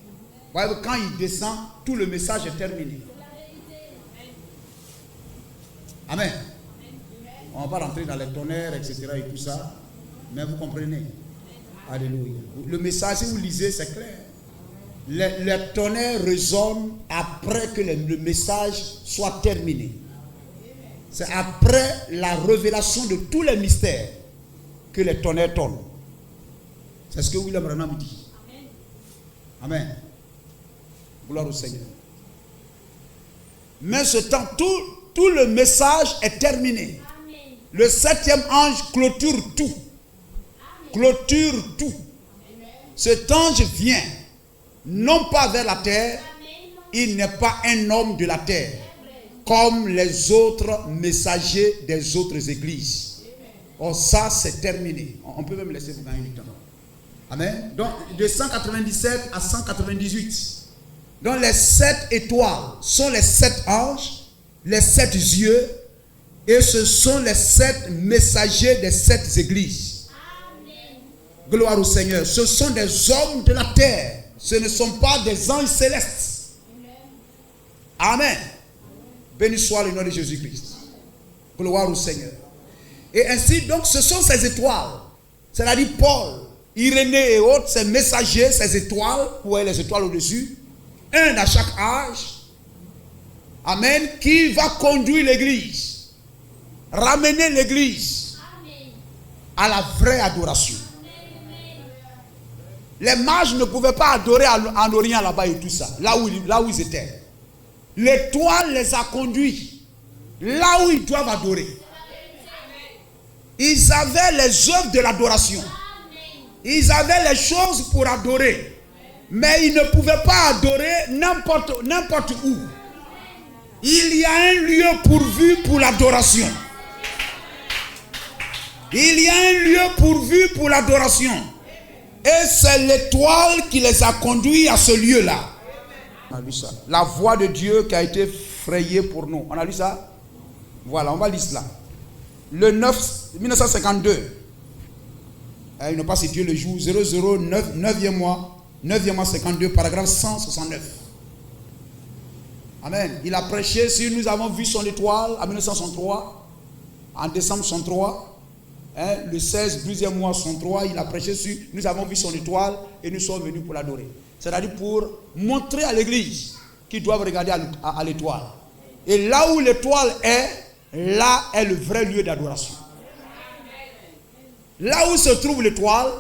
Vous voyez, quand il descend, tout le message est terminé. Amen. On ne va pas rentrer dans les tonnerres, etc. et tout ça. Mais vous comprenez. Alléluia. Le message, si vous lisez, c'est clair. Les tonnerres résonnent après que le message soit terminé. C'est après la révélation de tous les mystères que les tonnerres tombent. C'est ce que William Branham dit. Amen. Gloire au Seigneur. Mais ce temps, tout le message est terminé. Amen. Le 7e ange clôture tout. Amen. Clôture tout. Amen. Cet ange vient, non pas vers la terre. Amen. Il n'est pas un homme de la terre, comme les autres messagers des autres églises. Oh, ça, c'est terminé. On peut même laisser vous gagner du temps. Amen. Donc, de 197 à 198. Donc, les 7 étoiles sont les 7 anges, les 7 yeux, et ce sont les 7 messagers des 7 églises. Amen. Gloire au Seigneur. Ce sont des hommes de la terre. Ce ne sont pas des anges célestes. Amen. Béni soit le nom de Jésus-Christ. Gloire au Seigneur. Et ainsi, donc, ce sont ces étoiles. C'est-à-dire Paul, Irénée et autres, ces messagers, ces étoiles, vous voyez les étoiles au-dessus, un à chaque âge, amen, qui va conduire l'église, ramener l'église à la vraie adoration. Les mages ne pouvaient pas adorer en Orient là-bas et tout ça, là où ils étaient. L'étoile les a conduits là où ils doivent adorer. Ils avaient les œuvres de l'adoration. Ils avaient les choses pour adorer. Mais ils ne pouvaient pas adorer n'importe où. Il y a un lieu pourvu pour l'adoration. Il y a un lieu pourvu pour l'adoration. Et c'est l'étoile qui les a conduits à ce lieu-là. On a lu ça. La voix de Dieu qui a été frayée pour nous. On a lu ça? Voilà, on va lire cela. Le 1952. Il ne pas si Dieu le jour 009, 9e mois 52, paragraphe 169. Amen. Il a prêché sur nous avons vu son étoile en 1963, en décembre 63, le 16, 12e mois 63, il a prêché sur nous avons vu son étoile et nous sommes venus pour l'adorer. C'est-à-dire pour montrer à l'église qu'ils doivent regarder à l'étoile. Et là où l'étoile est, là est le vrai lieu d'adoration. Là où se trouve l'étoile,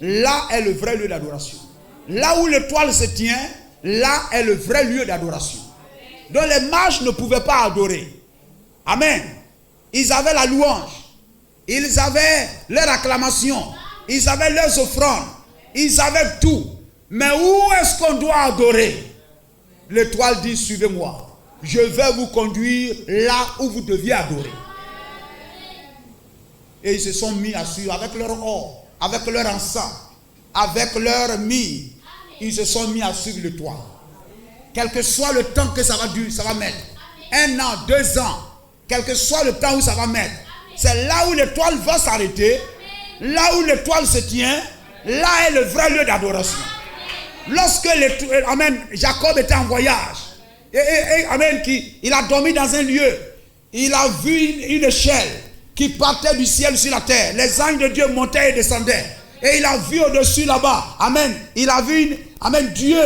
là est le vrai lieu d'adoration. Là où l'étoile se tient, là est le vrai lieu d'adoration. Donc les mages ne pouvaient pas adorer. Amen. Ils avaient la louange. Ils avaient leur acclamation. Ils avaient leurs offrandes. Ils avaient tout. Mais où est-ce qu'on doit adorer? L'étoile dit, suivez-moi. Je vais vous conduire là où vous deviez adorer. Et ils se sont mis à suivre avec leur or, avec leur encens, avec leur myrrhe. Ils se sont mis à suivre l'étoile. Quel que soit le temps que ça va durer, ça va mettre. 1 an, 2 ans. Quel que soit le temps où ça va mettre. C'est là où l'étoile va s'arrêter. Là où l'étoile se tient. Là est le vrai lieu d'adoration. Lorsque amen, Jacob était en voyage. Amen, il a dormi dans un lieu. Il a vu une échelle qui partait du ciel sur la terre. Les anges de Dieu montaient et descendaient. Et il a vu au-dessus là-bas. Amen. Il a vu Dieu.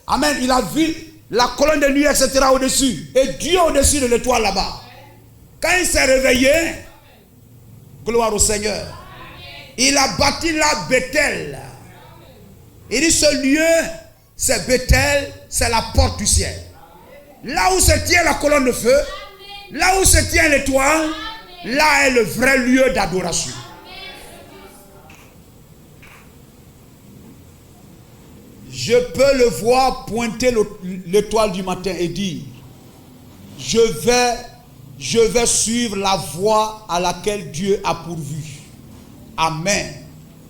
Amen. Il a vu la colonne de nuit, etc. au-dessus. Et Dieu au-dessus de l'étoile là-bas. Quand il s'est réveillé, Gloire au Seigneur. Il a bâti là Bethel. Il dit ce lieu, c'est Bethel, c'est la porte du ciel. Là où se tient la colonne de feu, là où se tient l'étoile, là est le vrai lieu d'adoration. Je peux le voir pointer l'étoile du matin et dire, je vais suivre la voie à laquelle Dieu a pourvu. Amen.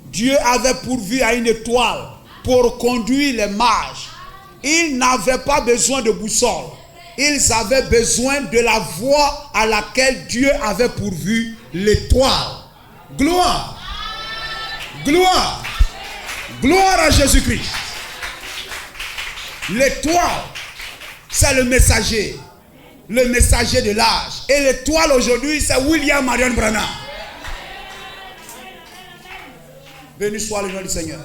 Dieu avait pourvu à une étoile pour conduire les mages. Ils n'avaient pas besoin de boussole. Ils avaient besoin de la voie à laquelle Dieu avait pourvu, l'étoile. Gloire. Gloire. Gloire à Jésus-Christ. L'étoile, c'est le messager de l'âge. Et l'étoile aujourd'hui, c'est William Marion Branham. Béni soit le nom du Seigneur.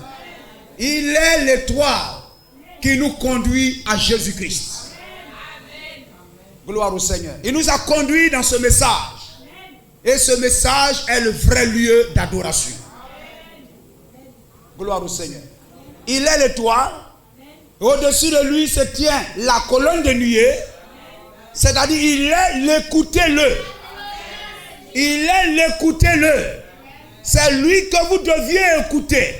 Il est l'étoile qui nous conduit à Jésus-Christ. Gloire au Seigneur. Il nous a conduits dans ce message. Et ce message est le vrai lieu d'adoration. Gloire au Seigneur. Il est l'étoile. Au-dessus de lui se tient la colonne de nuée. C'est-à-dire, il est l'écoutez-le. Il est l'écoutez-le. C'est lui que vous deviez écouter.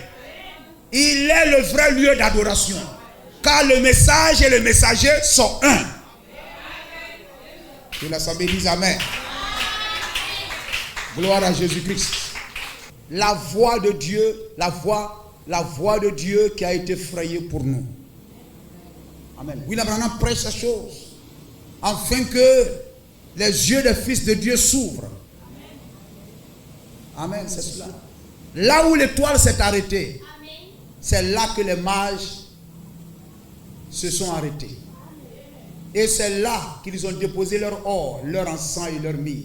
Il est le vrai lieu d'adoration. Car le message et le messager sont un. Que l'assemblée dise Amen. Gloire à Jésus-Christ. La voix de Dieu, la voix de Dieu qui a été frayée pour nous. Amen. William Branham prêche ces choses afin que les yeux des fils de Dieu s'ouvrent. Amen, c'est cela. Là où l'étoile s'est arrêtée, c'est là que les mages se sont arrêtés. Et c'est là qu'ils ont déposé leur or, leur encens et leur myrrhe.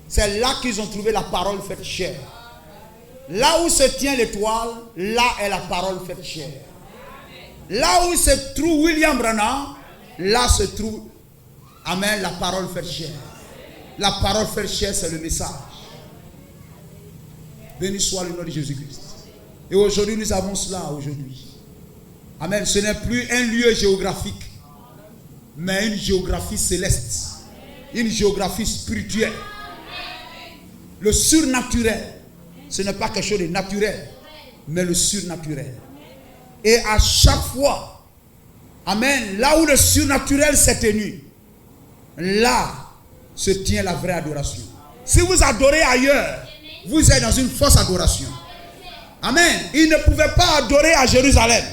C'est là qu'ils ont trouvé la parole faite chair. Là où se tient l'étoile, là est la parole faite chair. Là où se trouve William Branham, là se trouve, amen, la parole faite chair. La parole faite chair, c'est le message. Béni soit le nom de Jésus-Christ. Et aujourd'hui, nous avons cela aujourd'hui. Amen. Ce n'est plus un lieu géographique, mais une géographie céleste. Une géographie spirituelle. Le surnaturel, ce n'est pas quelque chose de naturel, mais le surnaturel. Et à chaque fois, amen, là où le surnaturel s'atténue, là se tient la vraie adoration. Si vous adorez ailleurs, vous êtes dans une fausse adoration. Amen. Ils ne pouvaient pas adorer à Jérusalem.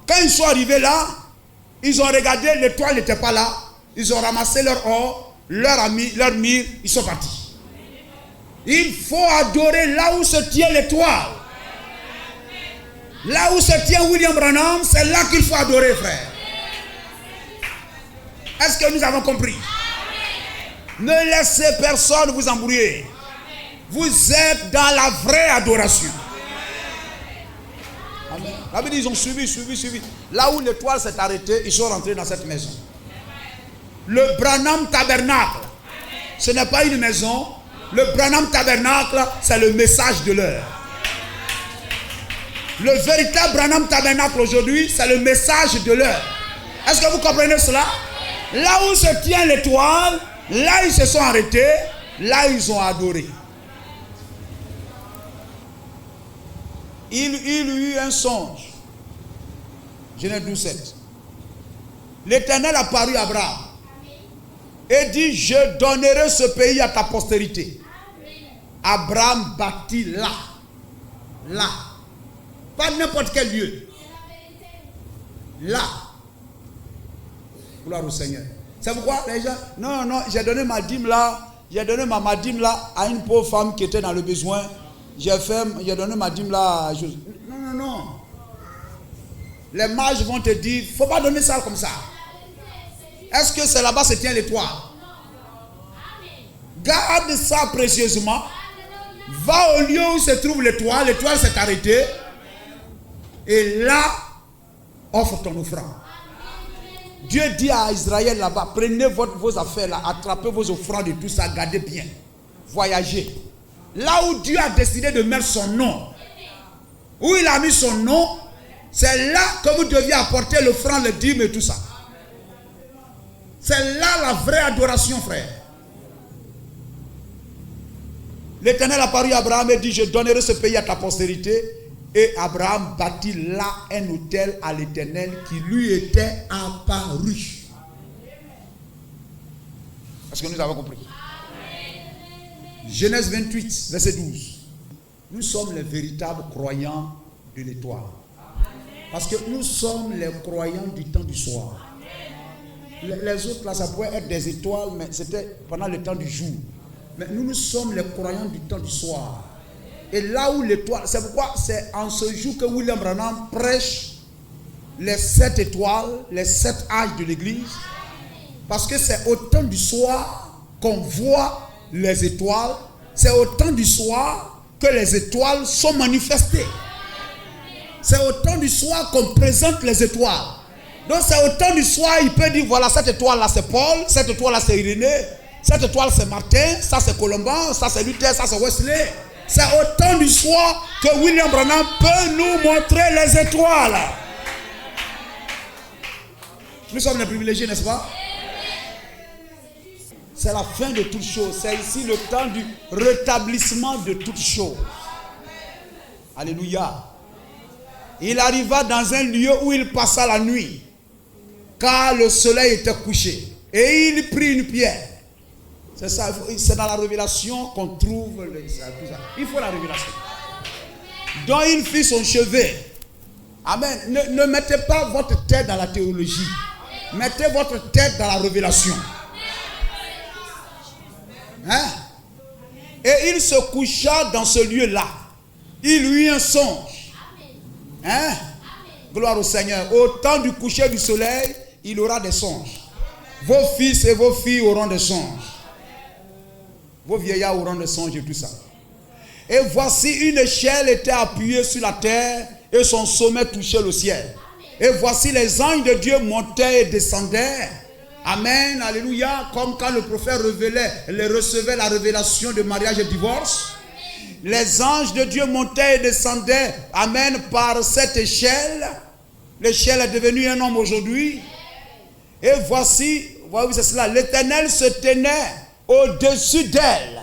Quand ils sont arrivés là, ils ont regardé, l'étoile n'était pas là. Ils ont ramassé leur or, leur myrrhe, ils sont partis. Il faut adorer là où se tient l'étoile. Là où se tient William Branham, c'est là qu'il faut adorer, frère. Est-ce que nous avons compris? Ne laissez personne vous embrouiller. Vous êtes dans la vraie adoration. Amen. La Bible dit, ils ont suivi. Là où l'étoile s'est arrêtée, ils sont rentrés dans cette maison. Le Branham Tabernacle, ce n'est pas une maison. Le Branham Tabernacle, c'est le message de l'heure. Le véritable Branham Tabernacle aujourd'hui, c'est le message de l'heure. Est-ce que vous comprenez cela? Là où se tient l'étoile, là ils se sont arrêtés, là ils ont adoré. Il eut un songe. Genèse 12:7. L'Éternel apparut à Abraham et dit, je donnerai ce pays à ta postérité. Abraham bâtit là. Pas n'importe quel lieu. Là. Gloire au Seigneur. C'est pourquoi les gens, non, j'ai donné ma dîme là, ma dîme là à une pauvre femme qui était dans le besoin. J'ai donné ma dîme là. Non. Les mages vont te dire, il ne faut pas donner ça comme ça. Est-ce que c'est là-bas se tient l'étoile? Garde ça précieusement. Va au lieu où se trouve l'étoile. L'étoile s'est arrêtée. Et là, offre ton offrande. Dieu dit à Israël là-bas, prenez vos affaires là, attrapez vos offrandes et tout ça, gardez bien. Voyagez. Là où Dieu a décidé de mettre son nom, où il a mis son nom, c'est là que vous deviez apporter l'offrande, le dîme et tout ça. C'est là la vraie adoration, frère. L'Éternel a paru à Abraham et dit, je donnerai ce pays à ta postérité. Et Abraham bâtit là un autel à l'Éternel qui lui était apparu. Est-ce que nous avons compris? Genèse 28, verset 12. Nous sommes les véritables croyants de l'étoile. Parce que nous sommes les croyants du temps du soir. Les autres là, ça pouvait être des étoiles, mais c'était pendant le temps du jour. Mais nous sommes les croyants du temps du soir. Et là où l'étoile, c'est pourquoi c'est en ce jour que William Branham prêche les 7 étoiles, les 7 âges de l'église. Parce que c'est au temps du soir qu'on voit les étoiles. C'est au temps du soir que les étoiles sont manifestées. C'est au temps du soir qu'on présente les étoiles. Donc c'est au temps du soir, il peut dire, voilà, cette étoile-là c'est Paul, cette étoile-là c'est Irénée, cette étoile c'est Martin, ça c'est Colomban, ça c'est Luther, ça c'est Wesley. C'est au temps du soir que William Branham peut nous montrer les étoiles. Nous sommes les privilégiés, n'est-ce pas? C'est la fin de toutes choses. C'est ici le temps du rétablissement de toutes choses. Alléluia. Il arriva dans un lieu où il passa la nuit, car le soleil était couché. Et il prit une pierre. C'est ça, c'est dans la révélation qu'on trouve tout ça. Il faut la révélation. Donc il fit son chevet. Amen. Ne mettez pas votre tête dans la théologie. Mettez votre tête dans la révélation. Hein? Et il se coucha dans ce lieu-là. Il eut un songe. Hein? Gloire au Seigneur. Au temps du coucher du soleil, il aura des songes. Vos fils et vos filles auront des songes. Vos vieillards auront des songes et tout ça. Et voici une échelle était appuyée sur la terre et son sommet touchait le ciel. Et voici les anges de Dieu montaient et descendaient. Amen, alléluia. Comme quand le prophète recevait la révélation de mariage et divorce. Les anges de Dieu montaient et descendaient. Amen, par cette échelle. L'échelle est devenue un homme aujourd'hui. Et voici, c'est cela. L'Éternel se tenait au-dessus d'elle.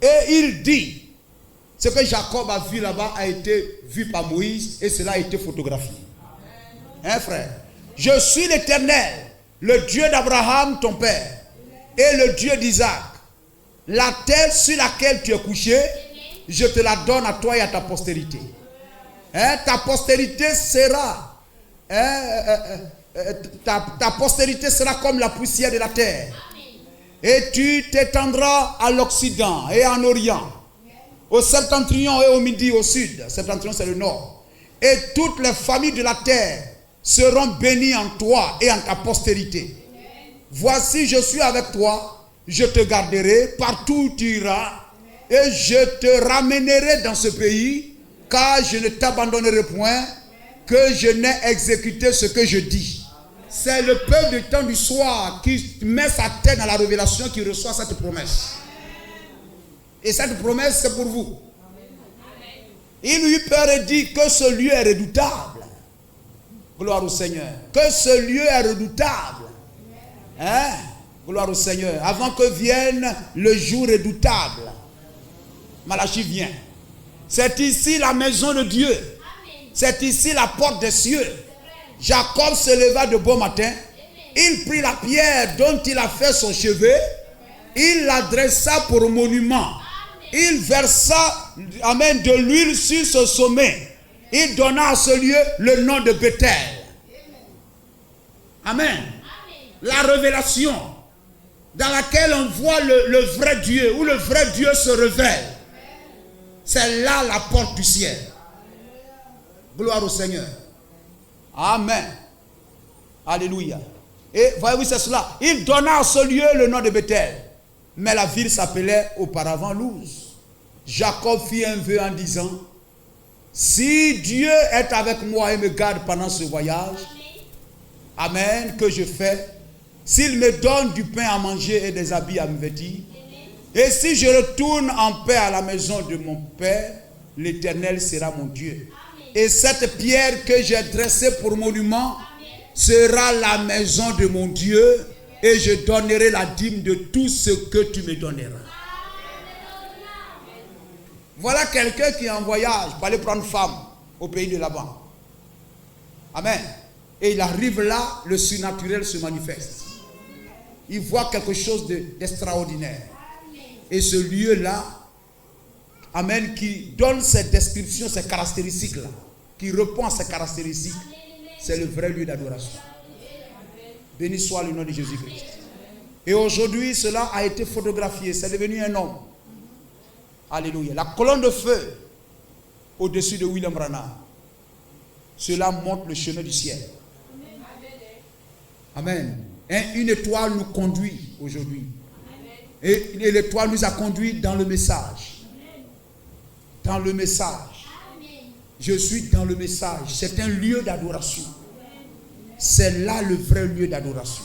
Et il dit, ce que Jacob a vu là-bas a été vu par Moïse et cela a été photographié. Hein, frère? Je suis l'Éternel, le Dieu d'Abraham, ton père, et le Dieu d'Isaac. La terre sur laquelle tu es couché, je te la donne à toi et à ta postérité. Hein? Ta postérité sera, ta postérité sera comme la poussière de la terre. Et tu t'étendras à l'Occident et en Orient, au septentrion et au midi, au sud. Septentrion, c'est le nord. Et toutes les familles de la terre seront bénies en toi et en ta postérité. Voici, je suis avec toi, je te garderai partout où tu iras, et je te ramènerai dans ce pays, car je ne t'abandonnerai point, que je n'ai exécuté ce que je dis. C'est le peuple du temps du soir qui met sa tête dans la révélation, qui reçoit cette promesse. Et cette promesse, c'est pour vous. Il eut peur et dit que ce lieu est redoutable. Gloire au Seigneur. Que ce lieu est redoutable. Hein? Gloire au Seigneur. Avant que vienne le jour redoutable. Malachie vient. C'est ici la maison de Dieu. C'est ici la porte des cieux. Jacob se leva de bon matin. Il prit la pierre dont il a fait son chevet. Il la dressa pour monument. Il versa, amen, de l'huile sur ce sommet. Il donna à ce lieu le nom de Bethel. Amen. La révélation dans laquelle on voit le vrai Dieu, où le vrai Dieu se révèle. C'est là la porte du ciel. Gloire au Seigneur. Amen. Alléluia. Et voyez-vous, c'est cela. Il donna à ce lieu le nom de Bethel. Mais la ville s'appelait auparavant Luz. Jacob fit un vœu en disant, si Dieu est avec moi et me garde pendant ce voyage, amen, que je fais, s'il me donne du pain à manger et des habits à me vêtir, Et si je retourne en paix à la maison de mon Père, l'Éternel sera mon Dieu. Et cette pierre que j'ai dressée pour monument sera la maison de mon Dieu, et je donnerai la dîme de tout ce que tu me donneras. Voilà quelqu'un qui est en voyage pour aller prendre femme au pays de Laban. Amen. Et il arrive là, le surnaturel se manifeste. Il voit quelque chose d'extraordinaire. Et ce lieu-là, amen, qui donne ces descriptions, ces caractéristiques-là, qui répond à ces caractéristiques, c'est le vrai lieu d'adoration. Béni soit le nom de Jésus-Christ. Et aujourd'hui, cela a été photographié, c'est devenu un homme. Alléluia. La colonne de feu au-dessus de William Branham, cela montre le chemin du ciel. Amen. Une étoile nous conduit aujourd'hui. Et l'étoile nous a conduits dans le message. Dans le message. Je suis dans le message. C'est un lieu d'adoration. C'est là le vrai lieu d'adoration.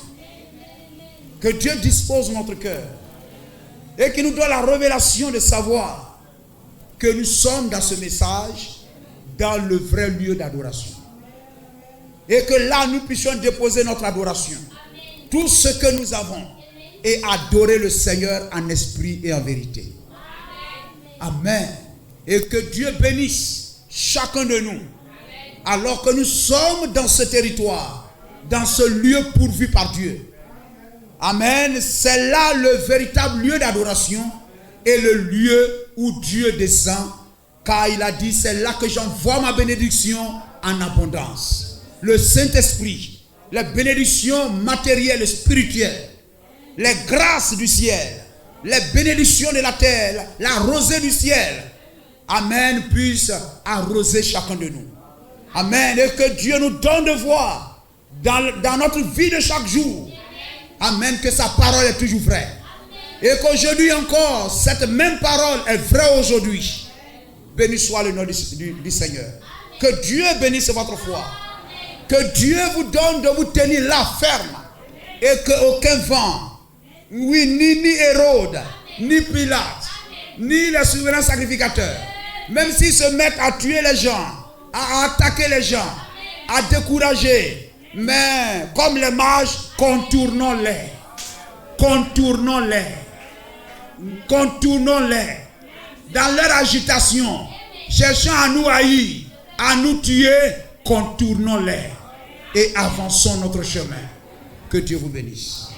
Que Dieu dispose notre cœur. Et qu'il nous donne la révélation de savoir que nous sommes dans ce message, dans le vrai lieu d'adoration. Et que là, nous puissions déposer notre adoration. Tout ce que nous avons. Et adorer le Seigneur en esprit et en vérité. Amen. Et que Dieu bénisse chacun de nous. Alors que nous sommes dans ce territoire, dans ce lieu pourvu par Dieu. Amen. C'est là le véritable lieu d'adoration et le lieu où Dieu descend. Car il a dit, c'est là que j'envoie ma bénédiction en abondance. Le Saint-Esprit, les bénédictions matérielles et spirituelles, les grâces du ciel, les bénédictions de la terre, la rosée du ciel, amen, puisse arroser chacun de nous. Amen. Et que Dieu nous donne de voir dans notre vie de chaque jour, amen, que sa parole est toujours vraie. Et qu'aujourd'hui encore, cette même parole est vraie aujourd'hui. Béni soit le nom du Seigneur. Que Dieu bénisse votre foi. Que Dieu vous donne de vous tenir là ferme. Et qu'aucun vent, oui, ni Hérode, ni Pilate, ni les souverains sacrificateurs, même s'ils se mettent à tuer les gens, à attaquer les gens, à décourager, mais comme les mages, contournons-les. Contournons-les. Contournons-les. Dans leur agitation, cherchant à nous haïr, à nous tuer, contournons-les. Et avançons notre chemin. Que Dieu vous bénisse.